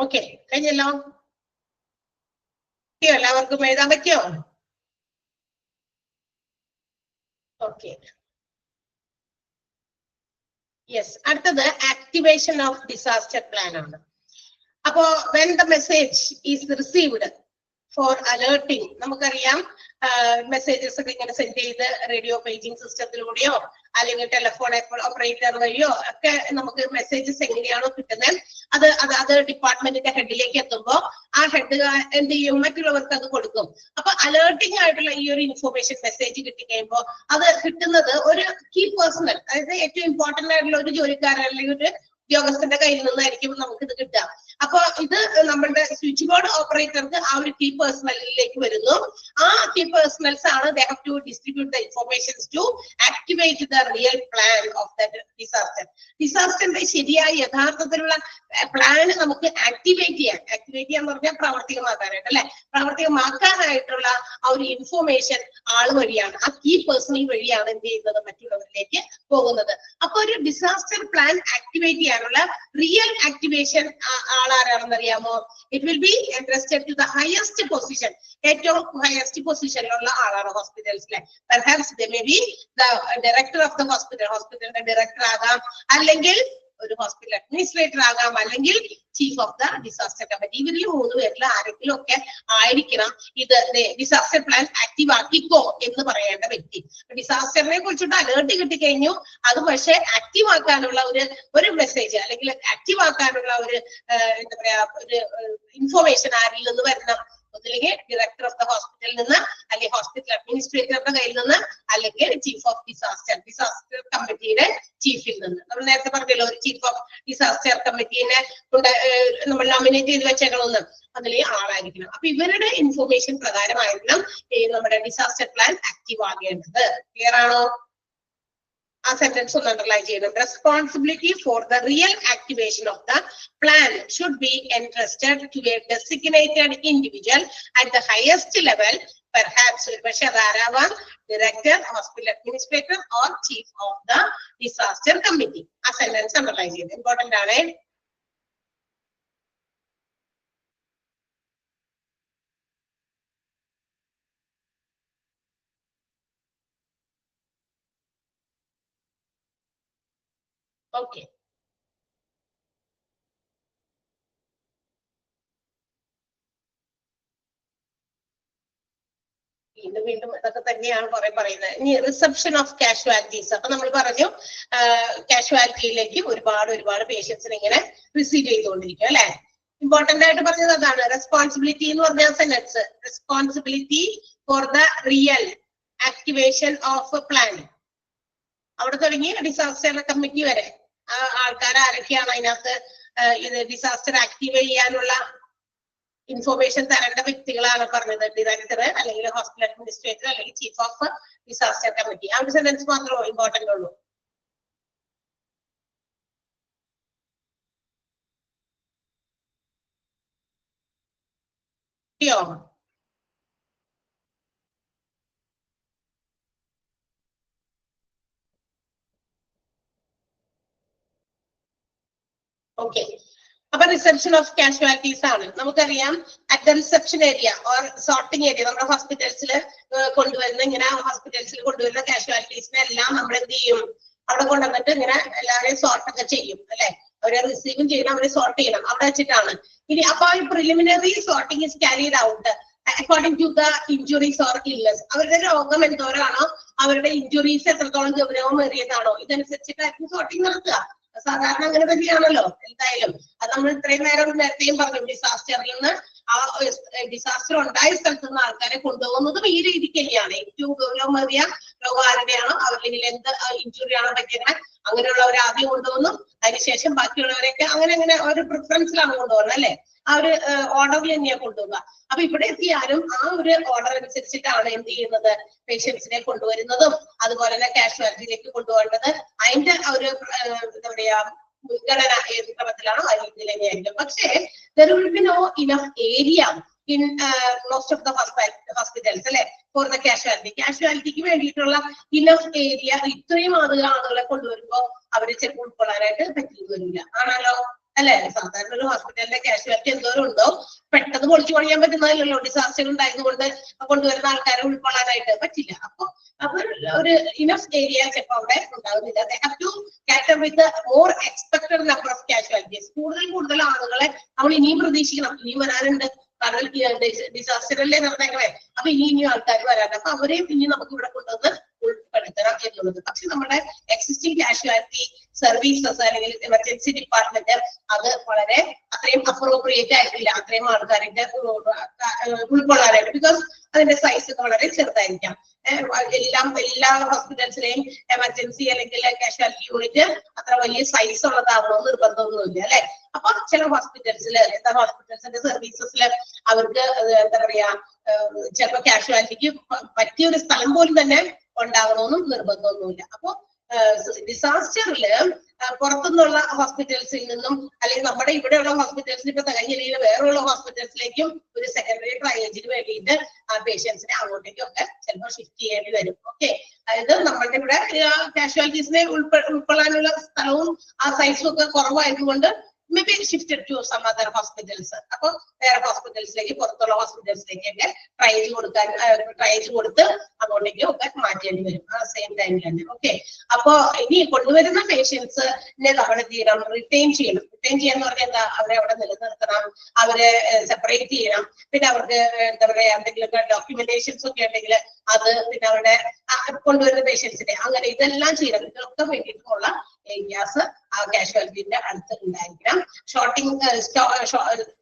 ഓക്കെ, കഴിഞ്ഞല്ലോ. എല്ലാവർക്കും എഴുതാൻ പറ്റിയോ? Okay, yes. അടുത്തത് ആക്ടിവേഷൻ ഓഫ് ഡിസാസ്റ്റർ പ്ലാൻ ആണ്. അപ്പോ when the message is received for alerting, നമുക്കറിയാം മെസ്സേജസ് ഒക്കെ ഇങ്ങനെ സെൻഡ് ചെയ്ത് റേഡിയോ പേജിംഗ് സിസ്റ്റത്തിലൂടെയോ അല്ലെങ്കിൽ ടെലിഫോൺ ഓപ്പറേറ്റർ വഴിയോ ഒക്കെ നമുക്ക് മെസ്സേജസ് എങ്ങനെയാണോ കിട്ടുന്നത് അത് ഡിപ്പാർട്ട്മെന്റിന്റെ ഹെഡിലേക്ക് എത്തുമ്പോൾ ആ ഹെഡ് എന്ത് ചെയ്യും, മറ്റുള്ളവർക്ക് അത് കൊടുക്കും. അപ്പൊ അലേർട്ടിംഗ് ആയിട്ടുള്ള ഈ ഒരു ഇൻഫോർമേഷൻ മെസ്സേജ് കിട്ടിക്കഴിയുമ്പോൾ അത് കിട്ടുന്നത് ഒരു കീ പേഴ്സണൽ, അതായത് ഏറ്റവും ഇമ്പോർട്ടന്റ് ആയിട്ടുള്ള ഒരു ജോലിക്കാരൻ അല്ലെങ്കിൽ ഒരു ഉദ്യോഗസ്ഥന്റെ കയ്യിൽ നിന്നായിരിക്കും നമുക്ക് ഇത് കിട്ടുക. അപ്പൊ ഇത് നമ്മളുടെ സ്വിച്ച് ബോർഡ് ഓപ്പറേറ്റർക്ക് ആ ഒരു കീ പേഴ്സണലിലേക്ക് വരുന്നു. ആ കീ പേഴ്സണൽസ് ആണ് they have to distribute the informations to activate the real plan of the ഡിസാസ്റ്ററിന്റെ ശരിയായ യഥാർത്ഥത്തിലുള്ള പ്ലാൻ നമുക്ക് ആക്ടിവേറ്റ് ചെയ്യാന്ന് പറഞ്ഞാൽ പ്രാവർത്തികമാക്കാനായിട്ട് അല്ലെ, പ്രാവർത്തികമാക്കാനായിട്ടുള്ള ആ ഒരു ഇൻഫോർമേഷൻ ആൾ വഴിയാണ്, ആ കീ പേഴ്സണൽ വഴിയാണ് എന്ത് ചെയ്യുന്നത്, മറ്റുള്ളവരിലേക്ക് പോകുന്നത്. അപ്പൊ ഒരു ഡിസാസ്റ്റർ പ്ലാൻ ആക്ടിവേറ്റ് ചെയ്യാനുള്ള റിയൽ ആക്ടിവേഷൻ ആളാരാണെന്ന് അറിയാമോ? It will be entrusted to the highest position, ഏറ്റവും ഹയസ്റ്റ് പൊസിഷനിലുള്ള ആളാണ് ഹോസ്പിറ്റൽസിലെ. Perhaps they may be the director of the hospital, ഹോസ്പിറ്റലിന്റെ ഡയറക്ടർ ആകാം, അല്ലെങ്കിൽ ഒരു ഹോസ്പിറ്റൽ അഡ്മിനിസ്ട്രേറ്റർ ആകാം, അല്ലെങ്കിൽ chief of the disaster committee. ഇവരിൽ 3 പേരിൽ ആരെങ്കിലും ഒക്കെ ആയിരിക്കണം ഇത് ഡിസാസ്റ്റർ പ്ലാൻ ആക്റ്റീവ് ആക്കിക്കോ എന്ന് പറയേണ്ട വ്യക്തി. ഡിസാസ്റ്ററിനെ കുറിച്ചിട്ട് അലേർട്ട് കിട്ടിക്കഴിഞ്ഞു, അത് പക്ഷെ ആക്റ്റീവ് ആക്കാനുള്ള ഒരു മെസ്സേജ് അല്ലെങ്കിൽ ആക്റ്റീവ് ആക്കാനുള്ള ഒരു എന്താ പറയാ ഒരു ഇൻഫോർമേഷൻ ആരിൽ നിന്ന് വരണം? ഒന്നില്ലെങ്കിൽ ഡയറക്ടർ ഓഫ് ദ ഹോസ്പിറ്റലിൽ നിന്ന്, അല്ലെങ്കിൽ ഹോസ്പിറ്റൽ അഡ്മിനിസ്ട്രേറ്ററുടെ കയ്യിൽ നിന്ന്, അല്ലെങ്കിൽ ചീഫ് ഓഫ് ഡിസാസ്റ്റർ കമ്മിറ്റിയുടെ ചീഫിൽ നിന്ന്. നമ്മൾ നേരത്തെ പറഞ്ഞല്ലോ ഒരു ചീഫ് ഓഫ് ഡിസാസ്റ്റർ കമ്മിറ്റീനെ നമ്മൾ നോമിനേറ്റ് ചെയ്ത് വെച്ചേക്കണമെന്ന്, അതിൽ ആളായിരിക്കണം. അപ്പൊ ഇവരുടെ ഇൻഫോർമേഷൻ പ്രകാരമായിരിക്കണം നമ്മുടെ ഡിസാസ്റ്റർ പ്ലാൻ ആക്റ്റീവ് ആകേണ്ടത്. ക്ലിയർ ആണോ? ആ സെന്റൻസ് ഒന്ന് അണ്ടർലൈൻ ചെയ്യണം. Responsibility for the real activation of the plan should be entrusted to a designated individual at the highest level, perhaps പക്ഷെ അതാരാവാം, director, hospital administrator or chief of the disaster committee. ആ സെന്റൻസ് അണ്ടർലൈൻ ചെയ്ത് ഇമ്പോർട്ടന്റ് ആണ്. ഓക്കെ, വീണ്ടും ഇതൊക്കെ തന്നെയാണ് കുറെ പറയുന്നത്. ഇനി റിസപ്ഷൻ ഓഫ് കാഷ്വാലിറ്റീസ്. അപ്പൊ നമ്മൾ പറഞ്ഞു കാഷ്വാലിറ്റിയിലേക്ക് ഒരുപാട് പേഷ്യൻസിനെ ഇങ്ങനെ റിസീവ് ചെയ്തുകൊണ്ടിരിക്കും അല്ലെ. ഇമ്പോർട്ടന്റ് ആയിട്ട് പറഞ്ഞത് അതാണ്. റെസ്പോൺസിബിലിറ്റി എന്ന് പറഞ്ഞ sentence, responsibility for the real activation of plan, അവിടെ തുടങ്ങി ഡിസാസ്റ്റർ കമ്മിറ്റി വരെ ആൾക്കാർ ആരൊക്കെയാണ് അതിനകത്ത് ഇത് ഡിസാസ്റ്റർ ആക്റ്റീവ് ചെയ്യാനുള്ള ഇൻഫോർമേഷൻ തരേണ്ട വ്യക്തികളാണ് പറഞ്ഞത്. ഡയറക്ടർ, അല്ലെങ്കിൽ ഹോസ്പിറ്റൽ അഡ്മിനിസ്ട്രേറ്റർ, അല്ലെങ്കിൽ ചീഫ് ഓഫ് ഡിസാസ്റ്റർ കമ്മിറ്റി. ആ ഒരു സെന്റൻസ് മാത്രമേ ഇമ്പോർട്ടന്റ് ഉള്ളൂ. ഓക്കെ, അപ്പൊ റിസപ്ഷൻ ഓഫ് കാഷ്വാലിറ്റീസ് ആണ്. നമുക്കറിയാം at the reception area or sorting area, നമ്മുടെ ഹോസ്പിറ്റൽസിൽ കൊണ്ടുവരുന്ന കാഷ്വാലിറ്റീസിനെ എല്ലാം നമ്മൾ എന്ത് ചെയ്യും, അവിടെ കൊണ്ടുവന്നിട്ട് ഇങ്ങനെ എല്ലാവരെയും സോർട്ട് ഒക്കെ ചെയ്യും അല്ലെ. അവരെ റിസീവും ചെയ്യണം, അവരെ സോർട്ട് ചെയ്യണം, അവിടെ വെച്ചിട്ടാണ്. ഇനി അപ്പൊ ഈ preliminary sorting is carried out according to the injuries or illness. അവരുടെ രോഗം എന്തോരാണോ, അവരുടെ ഇഞ്ചുറീസ് എത്രത്തോളം ഗൗരവമേറിയതാണോ, ഇതനുസരിച്ചിട്ടായിരിക്കും സോർട്ടിംഗ് നടത്തുക. സാധാരണ അങ്ങനെ തന്നെയാണല്ലോ. എന്തായാലും അത് നമ്മൾ ഇത്രയും നേരത്തെയും പറഞ്ഞു, ഡിസാസ്റ്ററിൽ നിന്ന് ആ ഡിസാസ്റ്റർ ഉണ്ടായ സ്ഥലത്ത് നിന്ന് ആൾക്കാരെ കൊണ്ടുപോകുന്നതും ഈ രീതിക്ക് തന്നെയാണ്. ഏറ്റവും ഗൗരവമേറിയ രോഗം ആരുടെയാണോ, അവരുടെ എന്ത് ഇഞ്ചുറി ആണോ പറ്റിയത്, അങ്ങനെയുള്ളവരെ ആദ്യം കൊണ്ടുപോകുന്നു, അതിനുശേഷം ബാക്കിയുള്ളവരെയൊക്കെ അങ്ങനെ ഒരു പ്രിഫറൻസിലാണ് കൊണ്ടുപോകുന്നത് അല്ലെ. ആ ഒരു ഓർഡറിൽ തന്നെയാണ് കൊണ്ടുപോകുക. അപ്പൊ ഇവിടെ എത്തിയാലും ആ ഒരു ഓർഡർ അനുസരിച്ചിട്ടാണ് എന്ത് ചെയ്യുന്നത്, പേഷ്യൻസിനെ കൊണ്ടുവരുന്നതും അതുപോലെ തന്നെ കാഷ്വാലിറ്റിയിലേക്ക് കൊണ്ടുപോകേണ്ടത്. അതിന്റെ ഒരു എന്താ പറയാ മുൻഗണന ഏത് ക്രമത്തിലാണോ ആ രീതിയിൽ തന്നെയായിരിക്കും. പക്ഷേ there will be no enough area in most of the hospitals അല്ലെ ഫോർ ദ കാഷ്വാലിറ്റിക്ക് വേണ്ടിയിട്ടുള്ള ഇനഫ് ഏരിയ ഇത്രയും ആളുകളെ കൊണ്ടുവരുമ്പോ അവരെ ചിലപ്പോൾ ഉൾക്കൊള്ളാനായിട്ട് പറ്റിയെന്ന് വരില്ല. ആണല്ലോ അല്ലെ. സാധാരണ ഒരു ഹോസ്പിറ്റലിന്റെ കാഷ്വാലിറ്റി എന്തോരം ഉണ്ടോ, പെട്ടെന്ന് പൊളിച്ചു പണിയാൻ പറ്റുന്നതല്ലല്ലോ. ഡിസാസ്റ്റർ ഉണ്ടായതുകൊണ്ട് കൊണ്ടുവരുന്ന ആൾക്കാരെ ഉൾക്കൊള്ളാനായിട്ട് പറ്റില്ല. അപ്പൊ ഒരു ഇനഫ് ഏരിയ ചിലപ്പോൾ അവിടെ ഉണ്ടാകുന്നില്ല. They have to cater with the more expected number of casualties. കൂടുതൽ ആളുകളെ നമ്മൾ ഇനിയും പ്രതീക്ഷിക്കണം, ഇനിയും വരാനുണ്ട്. കാരണം ഡിസാസ്റ്ററല്ലേ നടന്നേക്കണേ. അപ്പൊ ഇനിയും ആൾക്കാർ വരാൻ, അപ്പൊ അവരെയും ഇനി നമുക്ക് ഇവിടെ കൊണ്ടുവന്ന് ഉൾപ്പെടുത്തണം എന്നുള്ളത്. പക്ഷെ നമ്മുടെ എക്സിസ്റ്റിംഗ് കാഷ്വാലിറ്റി സർവീസസ് അല്ലെങ്കിൽ എമർജൻസി ഡിപ്പാർട്ട്മെന്റ് അത് വളരെ അത്രയും അപ്രോപ്രിയേറ്റ് ആയിട്ടില്ല അത്രയും ആൾക്കാരുടെ ഉൾക്കൊള്ളാനായിട്ട്. ബിക്കോസ് അതിന്റെ സൈസ് വളരെ ചെറുതായിരിക്കാം. എല്ലാ ഹോസ്പിറ്റൽസിലെയും എമർജൻസി അല്ലെങ്കിൽ കാഷ്വാലിറ്റി യൂണിറ്റ് അത്ര വലിയ സൈസ് ഉള്ളതാവണമെന്ന് നിർബന്ധമൊന്നുമില്ല അല്ലെ. അപ്പൊ ചില ഹോസ്പിറ്റൽസിൽ ഹോസ്പിറ്റൽസിന്റെ സർവീസസിൽ അവർക്ക് എന്താ പറയാ ചിലപ്പോ കാഷ്വാലിറ്റിക്ക് പറ്റിയൊരു സ്ഥലം പോലും തന്നെ ഉണ്ടാകണമെന്നും നിർബന്ധമൊന്നുമില്ല. അപ്പൊ ഡിസാസ്റ്ററില് പുറത്തുനിന്നുള്ള ഹോസ്പിറ്റൽസിൽ നിന്നും അല്ലെങ്കിൽ നമ്മുടെ ഇവിടെയുള്ള ഹോസ്പിറ്റൽസിൽ ഇപ്പൊ തികഞ്ഞില്ലെങ്കിൽ വേറെയുള്ള ഹോസ്പിറ്റൽസിലേക്കും ഒരു സെക്കൻഡറി ട്രയലേജിന് വേണ്ടിയിട്ട് ആ പേഷ്യൻസിനെ അങ്ങോട്ടേക്കും ഒക്കെ ചിലപ്പോൾ ഷിഫ്റ്റ് ചെയ്യേണ്ടി വരും. ഓക്കെ, അതായത് നമ്മളുടെ ഇവിടെ കാഷ്വാലിറ്റീസിനെ ഉൾക്കൊള്ളാനുള്ള സ്ഥലവും ആ സൈസും ഒക്കെ കുറവായതുകൊണ്ട് maybe shifted to some other hospitals. അപ്പൊ വേറെ ഹോസ്പിറ്റൽസിലേക്ക് പുറത്തുള്ള ഹോസ്പിറ്റൽസിലേക്കൊക്കെ ട്രയൽസ് കൊടുത്ത് അങ്ങോട്ടേക്കും ഒക്കെ മാറ്റേണ്ടി വരും ആ സെയിം ടൈമിൽ തന്നെ. ഓക്കെ, അപ്പൊ ഇനി കൊണ്ടുവരുന്ന പേഷ്യൻസിനെ നമ്മൾ ചെയ്യണം, റിട്ടൈൻ ചെയ്യണം. റിട്ടൈൻ ചെയ്യാന്ന് പറഞ്ഞാൽ എന്താ, അവരെ അവിടെ നിലനിർത്തണം, അവരെ സെപ്പറേറ്റ് ചെയ്യണം. പിന്നെ അവർക്ക് എന്താ പറയാ എന്തെങ്കിലുമൊക്കെ ഡോക്യുമെന്റേഷൻസ് ഒക്കെ ഉണ്ടെങ്കിൽ അത്, പിന്നെ അവരുടെ കൊണ്ടുവരുന്ന പേഷ്യൻസിനെ അങ്ങനെ ഇതെല്ലാം ചെയ്യണം. ഇതിനൊക്കെ വേണ്ടിയിട്ടുള്ള ഏരിയാസ് ആ കാഷ്വാലിറ്റിന്റെ അടുത്ത് ഉണ്ടായിരിക്കണം.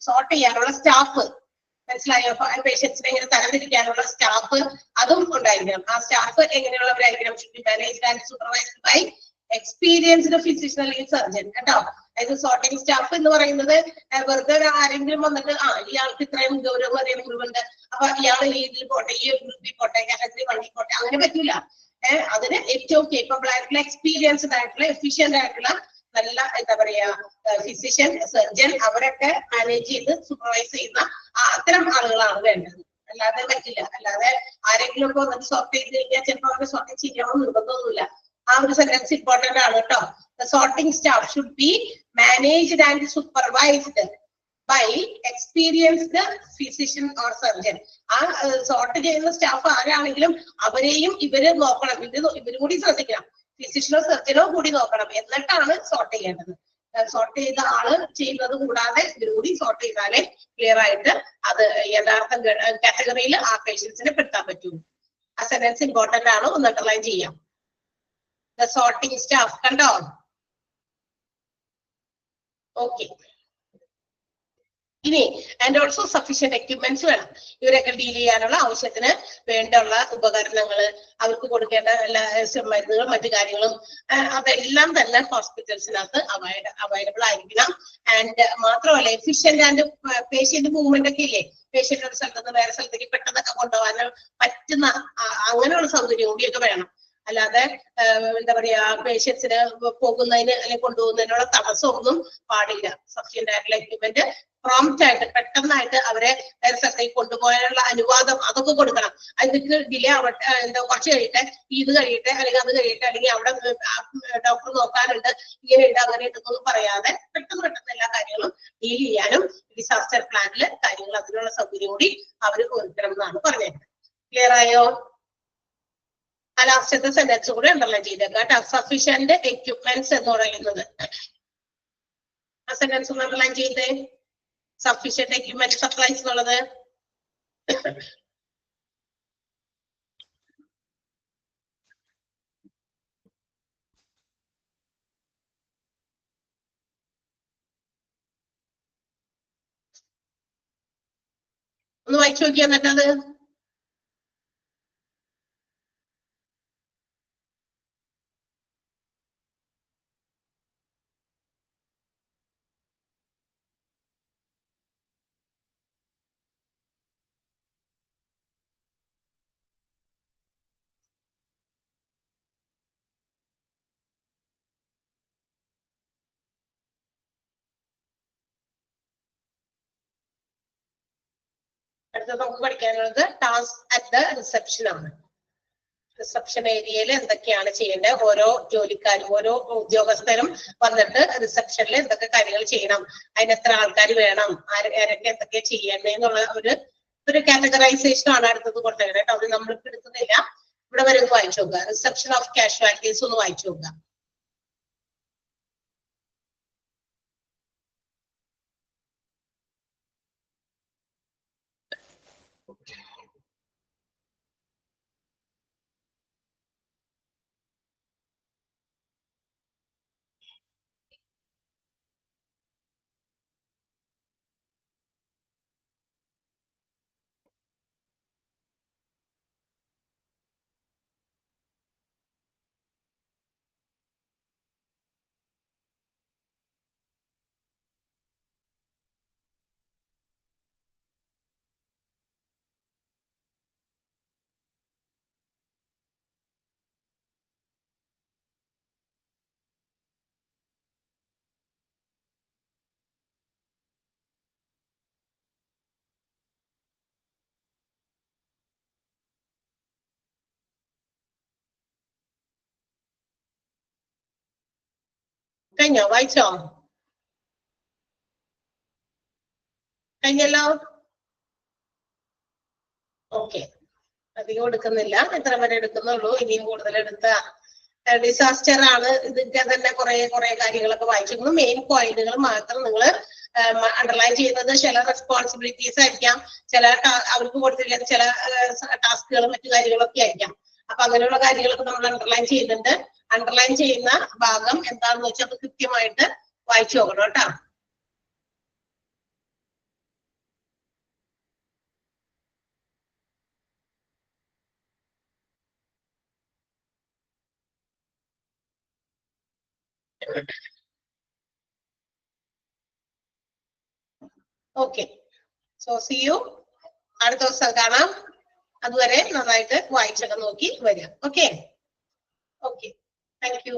സോർട്ട് ചെയ്യാനുള്ള സ്റ്റാഫ്, മനസ്സിലായോ? പേഷ്യൻസിനെ ഇങ്ങനെ തരംതിരിക്കാനുള്ള സ്റ്റാഫ് അതും ഉണ്ടായിരിക്കണം. ആ സ്റ്റാഫ് എങ്ങനെയുള്ളവരായിരിക്കണം? Should be managed and supervised by experienced physician അല്ലെങ്കിൽ സർജൻ കേട്ടോ. അതായത് സോർട്ടിംഗ് സ്റ്റാഫ് എന്ന് പറയുന്നത് വെറുതെ ആരെങ്കിലും വന്നിട്ട് ഇയാൾക്ക് ഇത്രയും ഗൗരവമേറിയ മുറിവുണ്ട് അപ്പൊ ഇയാൾ ഈ ഇതിൽ പോട്ടെ, ഈ ഗ്രൂപ്പിൽ പോട്ടെ, കാറ്റഗറി വണ്ടി പോട്ടെ, അങ്ങനെ പറ്റില്ല. അതിന് ഏറ്റവും കേപ്പബിൾ ആയിട്ടുള്ള എക്സ്പീരിയൻസ്ഡ് ആയിട്ടുള്ള എഫിഷ്യന്റ് ആയിട്ടുള്ള നല്ല എന്താ പറയാ ഫിസിഷ്യൻ, സർജൻ അവരൊക്കെ മാനേജ് ചെയ്ത് സൂപ്പർവൈസ് ചെയ്യുന്ന അത്തരം ആളുകളാണ് വേണ്ടത്. അല്ലാതെ പറ്റില്ല. അല്ലാതെ ആരെങ്കിലും ഒക്കെ വന്നിട്ട് സോർട്ട് ചെയ്ത് കഴിഞ്ഞാൽ ചിലപ്പോൾ അവരുടെ സോർട്ടിങ് ചെയ്യണമെന്ന് നിർബന്ധമൊന്നുമില്ല. ആ ഒരു സെന്റൻസ് ഇമ്പോർട്ടന്റ് ആണ് കേട്ടോ. The sorting staff should be managed and supervised by experienced physician or surgeon. ആ സോർട്ട് ചെയ്യുന്ന സ്റ്റാഫ് ആരാണെങ്കിലും അവരെയും ഇവര് നോക്കണം, ഇവരും കൂടി ശ്രദ്ധിക്കണം. ഫിസിഷ്യനോ സർജനോ കൂടി നോക്കണം, എന്നിട്ടാണ് സോർട്ട് ചെയ്യേണ്ടത്. സോർട്ട് ചെയ്ത ആള് ചെയ്യുന്നത് കൂടാതെ ഇവരുകൂടി സോർട്ട് ചെയ്താലേ ക്ലിയർ ആയിട്ട് അത് യഥാർത്ഥ കാറ്റഗറിയിൽ ആ പേഷ്യൻസിനെ പെടുത്താൻ പറ്റൂ. ആ സെന്റൻസ് ഇമ്പോർട്ടന്റ് ആണ്, ഒന്ന് അണ്ടർലൈൻ ചെയ്യാം. The sorting staff കണ്ടോ? ഓക്കെ, ഇനി ആൻഡ് ഓൾസോ സഫീഷ്യന്റ് എക്യുപ്മെന്റ്സ് വേണം. ഇവരൊക്കെ ഡീൽ ചെയ്യാനുള്ള ആവശ്യത്തിന് വേണ്ടുള്ള ഉപകരണങ്ങള്, അവർക്ക് കൊടുക്കേണ്ട എല്ലാ മരുന്നുകളും മറ്റു കാര്യങ്ങളും അതെല്ലാം തന്നെ ഹോസ്പിറ്റൽസിനകത്ത് അവൈലബിൾ ആയിരിക്കണം. ആൻഡ് മാത്രമല്ല എഫിഷ്യന്റ് ആൻഡ് പേഷ്യന്റ് മൂവ്മെന്റ് ഒക്കെ ഇല്ലേ, പേഷ്യന്റ് ഒരു സ്ഥലത്ത് നിന്ന് വേറെ സ്ഥലത്തേക്ക് പെട്ടെന്നൊക്കെ കൊണ്ടുപോകാൻ പറ്റുന്ന അങ്ങനെയുള്ള സൗകര്യം കൂടിയൊക്കെ വേണം. അല്ലാതെ എന്താ പറയാ പേഷ്യൻസിന് പോകുന്നതിന് അല്ലെങ്കിൽ കൊണ്ടുപോകുന്നതിനുള്ള തടസ്സമൊന്നും പാടില്ല. സഫീഷ്യന്റ് ആയിട്ടുള്ള എക്യുപ്മെന്റ് പ്രോംപ്റ്റ് ആയിട്ട് പെട്ടെന്നായിട്ട് അവരെ വേറെ സ്ഥലത്തേക്ക് കൊണ്ടുപോകാനുള്ള അനുവാദം അതൊക്കെ കൊടുക്കണം. അതിന് ഡിലേ ആവട്ടെ, എന്താ കുറച്ച് കഴിയട്ടെ, ഇത് കഴിയട്ടെ, അല്ലെങ്കിൽ അത് കഴിയട്ടെ, അല്ലെങ്കിൽ അവിടെ ഡോക്ടർ നോക്കാനുണ്ട്, ഇങ്ങനെയുണ്ട് അങ്ങനെയുണ്ടെന്നൊന്നും പറയാതെ പെട്ടെന്ന് എല്ലാ കാര്യങ്ങളും ഡീൽ ചെയ്യാനും ഡിസാസ്റ്റർ പ്ലാനില് കാര്യങ്ങൾ അതിനുള്ള സൗകര്യം കൂടി അവർ ഒരുക്കണം എന്നാണ് പറഞ്ഞത്. ക്ലിയർ ആയോ? ആ ലാസ്റ്റത്തെ സെന്റൻസ് കൂടെ അണ്ടർലൈൻ ചെയ്തേക്കാം. സഫീഷ്യന്റ് എക്യുപ്മെന്റ്സ് എന്ന് പറയുന്നത് ആ സെന്റൻസ് ഒന്ന് അണ്ടർലൈൻ ചെയ്തേ. സഫീഷ്യന്റ് എക്യുപ്മെന്റ് സപ്ലൈസ് എന്നുള്ളത് ഒന്ന് വായിച്ചു നോക്കിയാ എന്നിട്ടത്. അടുത്തത് നമുക്ക് പഠിക്കാനുള്ളത് ടാസ്ക് അറ്റ് ദ റിസപ്ഷൻ ആണ്. റിസപ്ഷൻ ഏരിയയിൽ എന്തൊക്കെയാണ് ചെയ്യേണ്ടത്, ഓരോ ജോലിക്കാരും ഓരോ ഉദ്യോഗസ്ഥരും വന്നിട്ട് റിസപ്ഷനിൽ എന്തൊക്കെ കാര്യങ്ങൾ ചെയ്യണം, അതിന് എത്ര ആൾക്കാർ വേണം, ആരൊക്കെ എന്തൊക്കെ ചെയ്യേണ്ടതെന്നുള്ള ഒരു കാറ്റഗറൈസേഷൻ ആണ് അടുത്തത് കൊണ്ടുവരുന്നത് കേട്ടോ. അത് നമ്മളിപ്പോ എടുക്കുന്നില്ല, ഇവിടെ വരെ വായിച്ചു നോക്കുക. റിസപ്ഷൻ ഓഫ് കാഷ്വാലിറ്റീസ് ഒന്ന് വായിച്ചു നോക്കുക. കഴിഞ്ഞോ? വായിച്ചോ? കഴിഞ്ഞല്ലോ. ഓക്കെ, അധികം എടുക്കുന്നില്ല, എത്ര വരെ എടുക്കുന്നുള്ളൂ. ഇനിയും കൂടുതൽ എടുത്ത ഡിസാസ്റ്റർ ആണ്. ഇതിന്റെ തന്നെ കുറെ കാര്യങ്ങളൊക്കെ വായിച്ചിരുന്നു. മെയിൻ പോയിന്റുകൾ മാത്രം നിങ്ങൾ അണ്ടർലൈൻ ചെയ്യുന്നത്. ചില റെസ്പോൺസിബിലിറ്റീസ് ആയിരിക്കാം, ചില അവർക്ക് കൊടുത്തിരിക്കുന്ന ചില ടാസ്കുകളും മറ്റു കാര്യങ്ങളൊക്കെ ആയിരിക്കാം. അപ്പൊ അങ്ങനെയുള്ള കാര്യങ്ങളൊക്കെ നമ്മൾ അണ്ടർലൈൻ ചെയ്യുന്നുണ്ട്. അണ്ടർലൈൻ ചെയ്യുന്ന ഭാഗം എന്താണെന്ന് വെച്ചാൽ അത് കൃത്യമായിട്ട് വായിച്ചു നോക്കണം കേട്ടോ. Okay, so see you. അടുത്ത ദിവസം കാണാം. അതുവരെ നന്നായിട്ട് വായിച്ചൊക്കെ നോക്കി വരിക. Okay, thank U.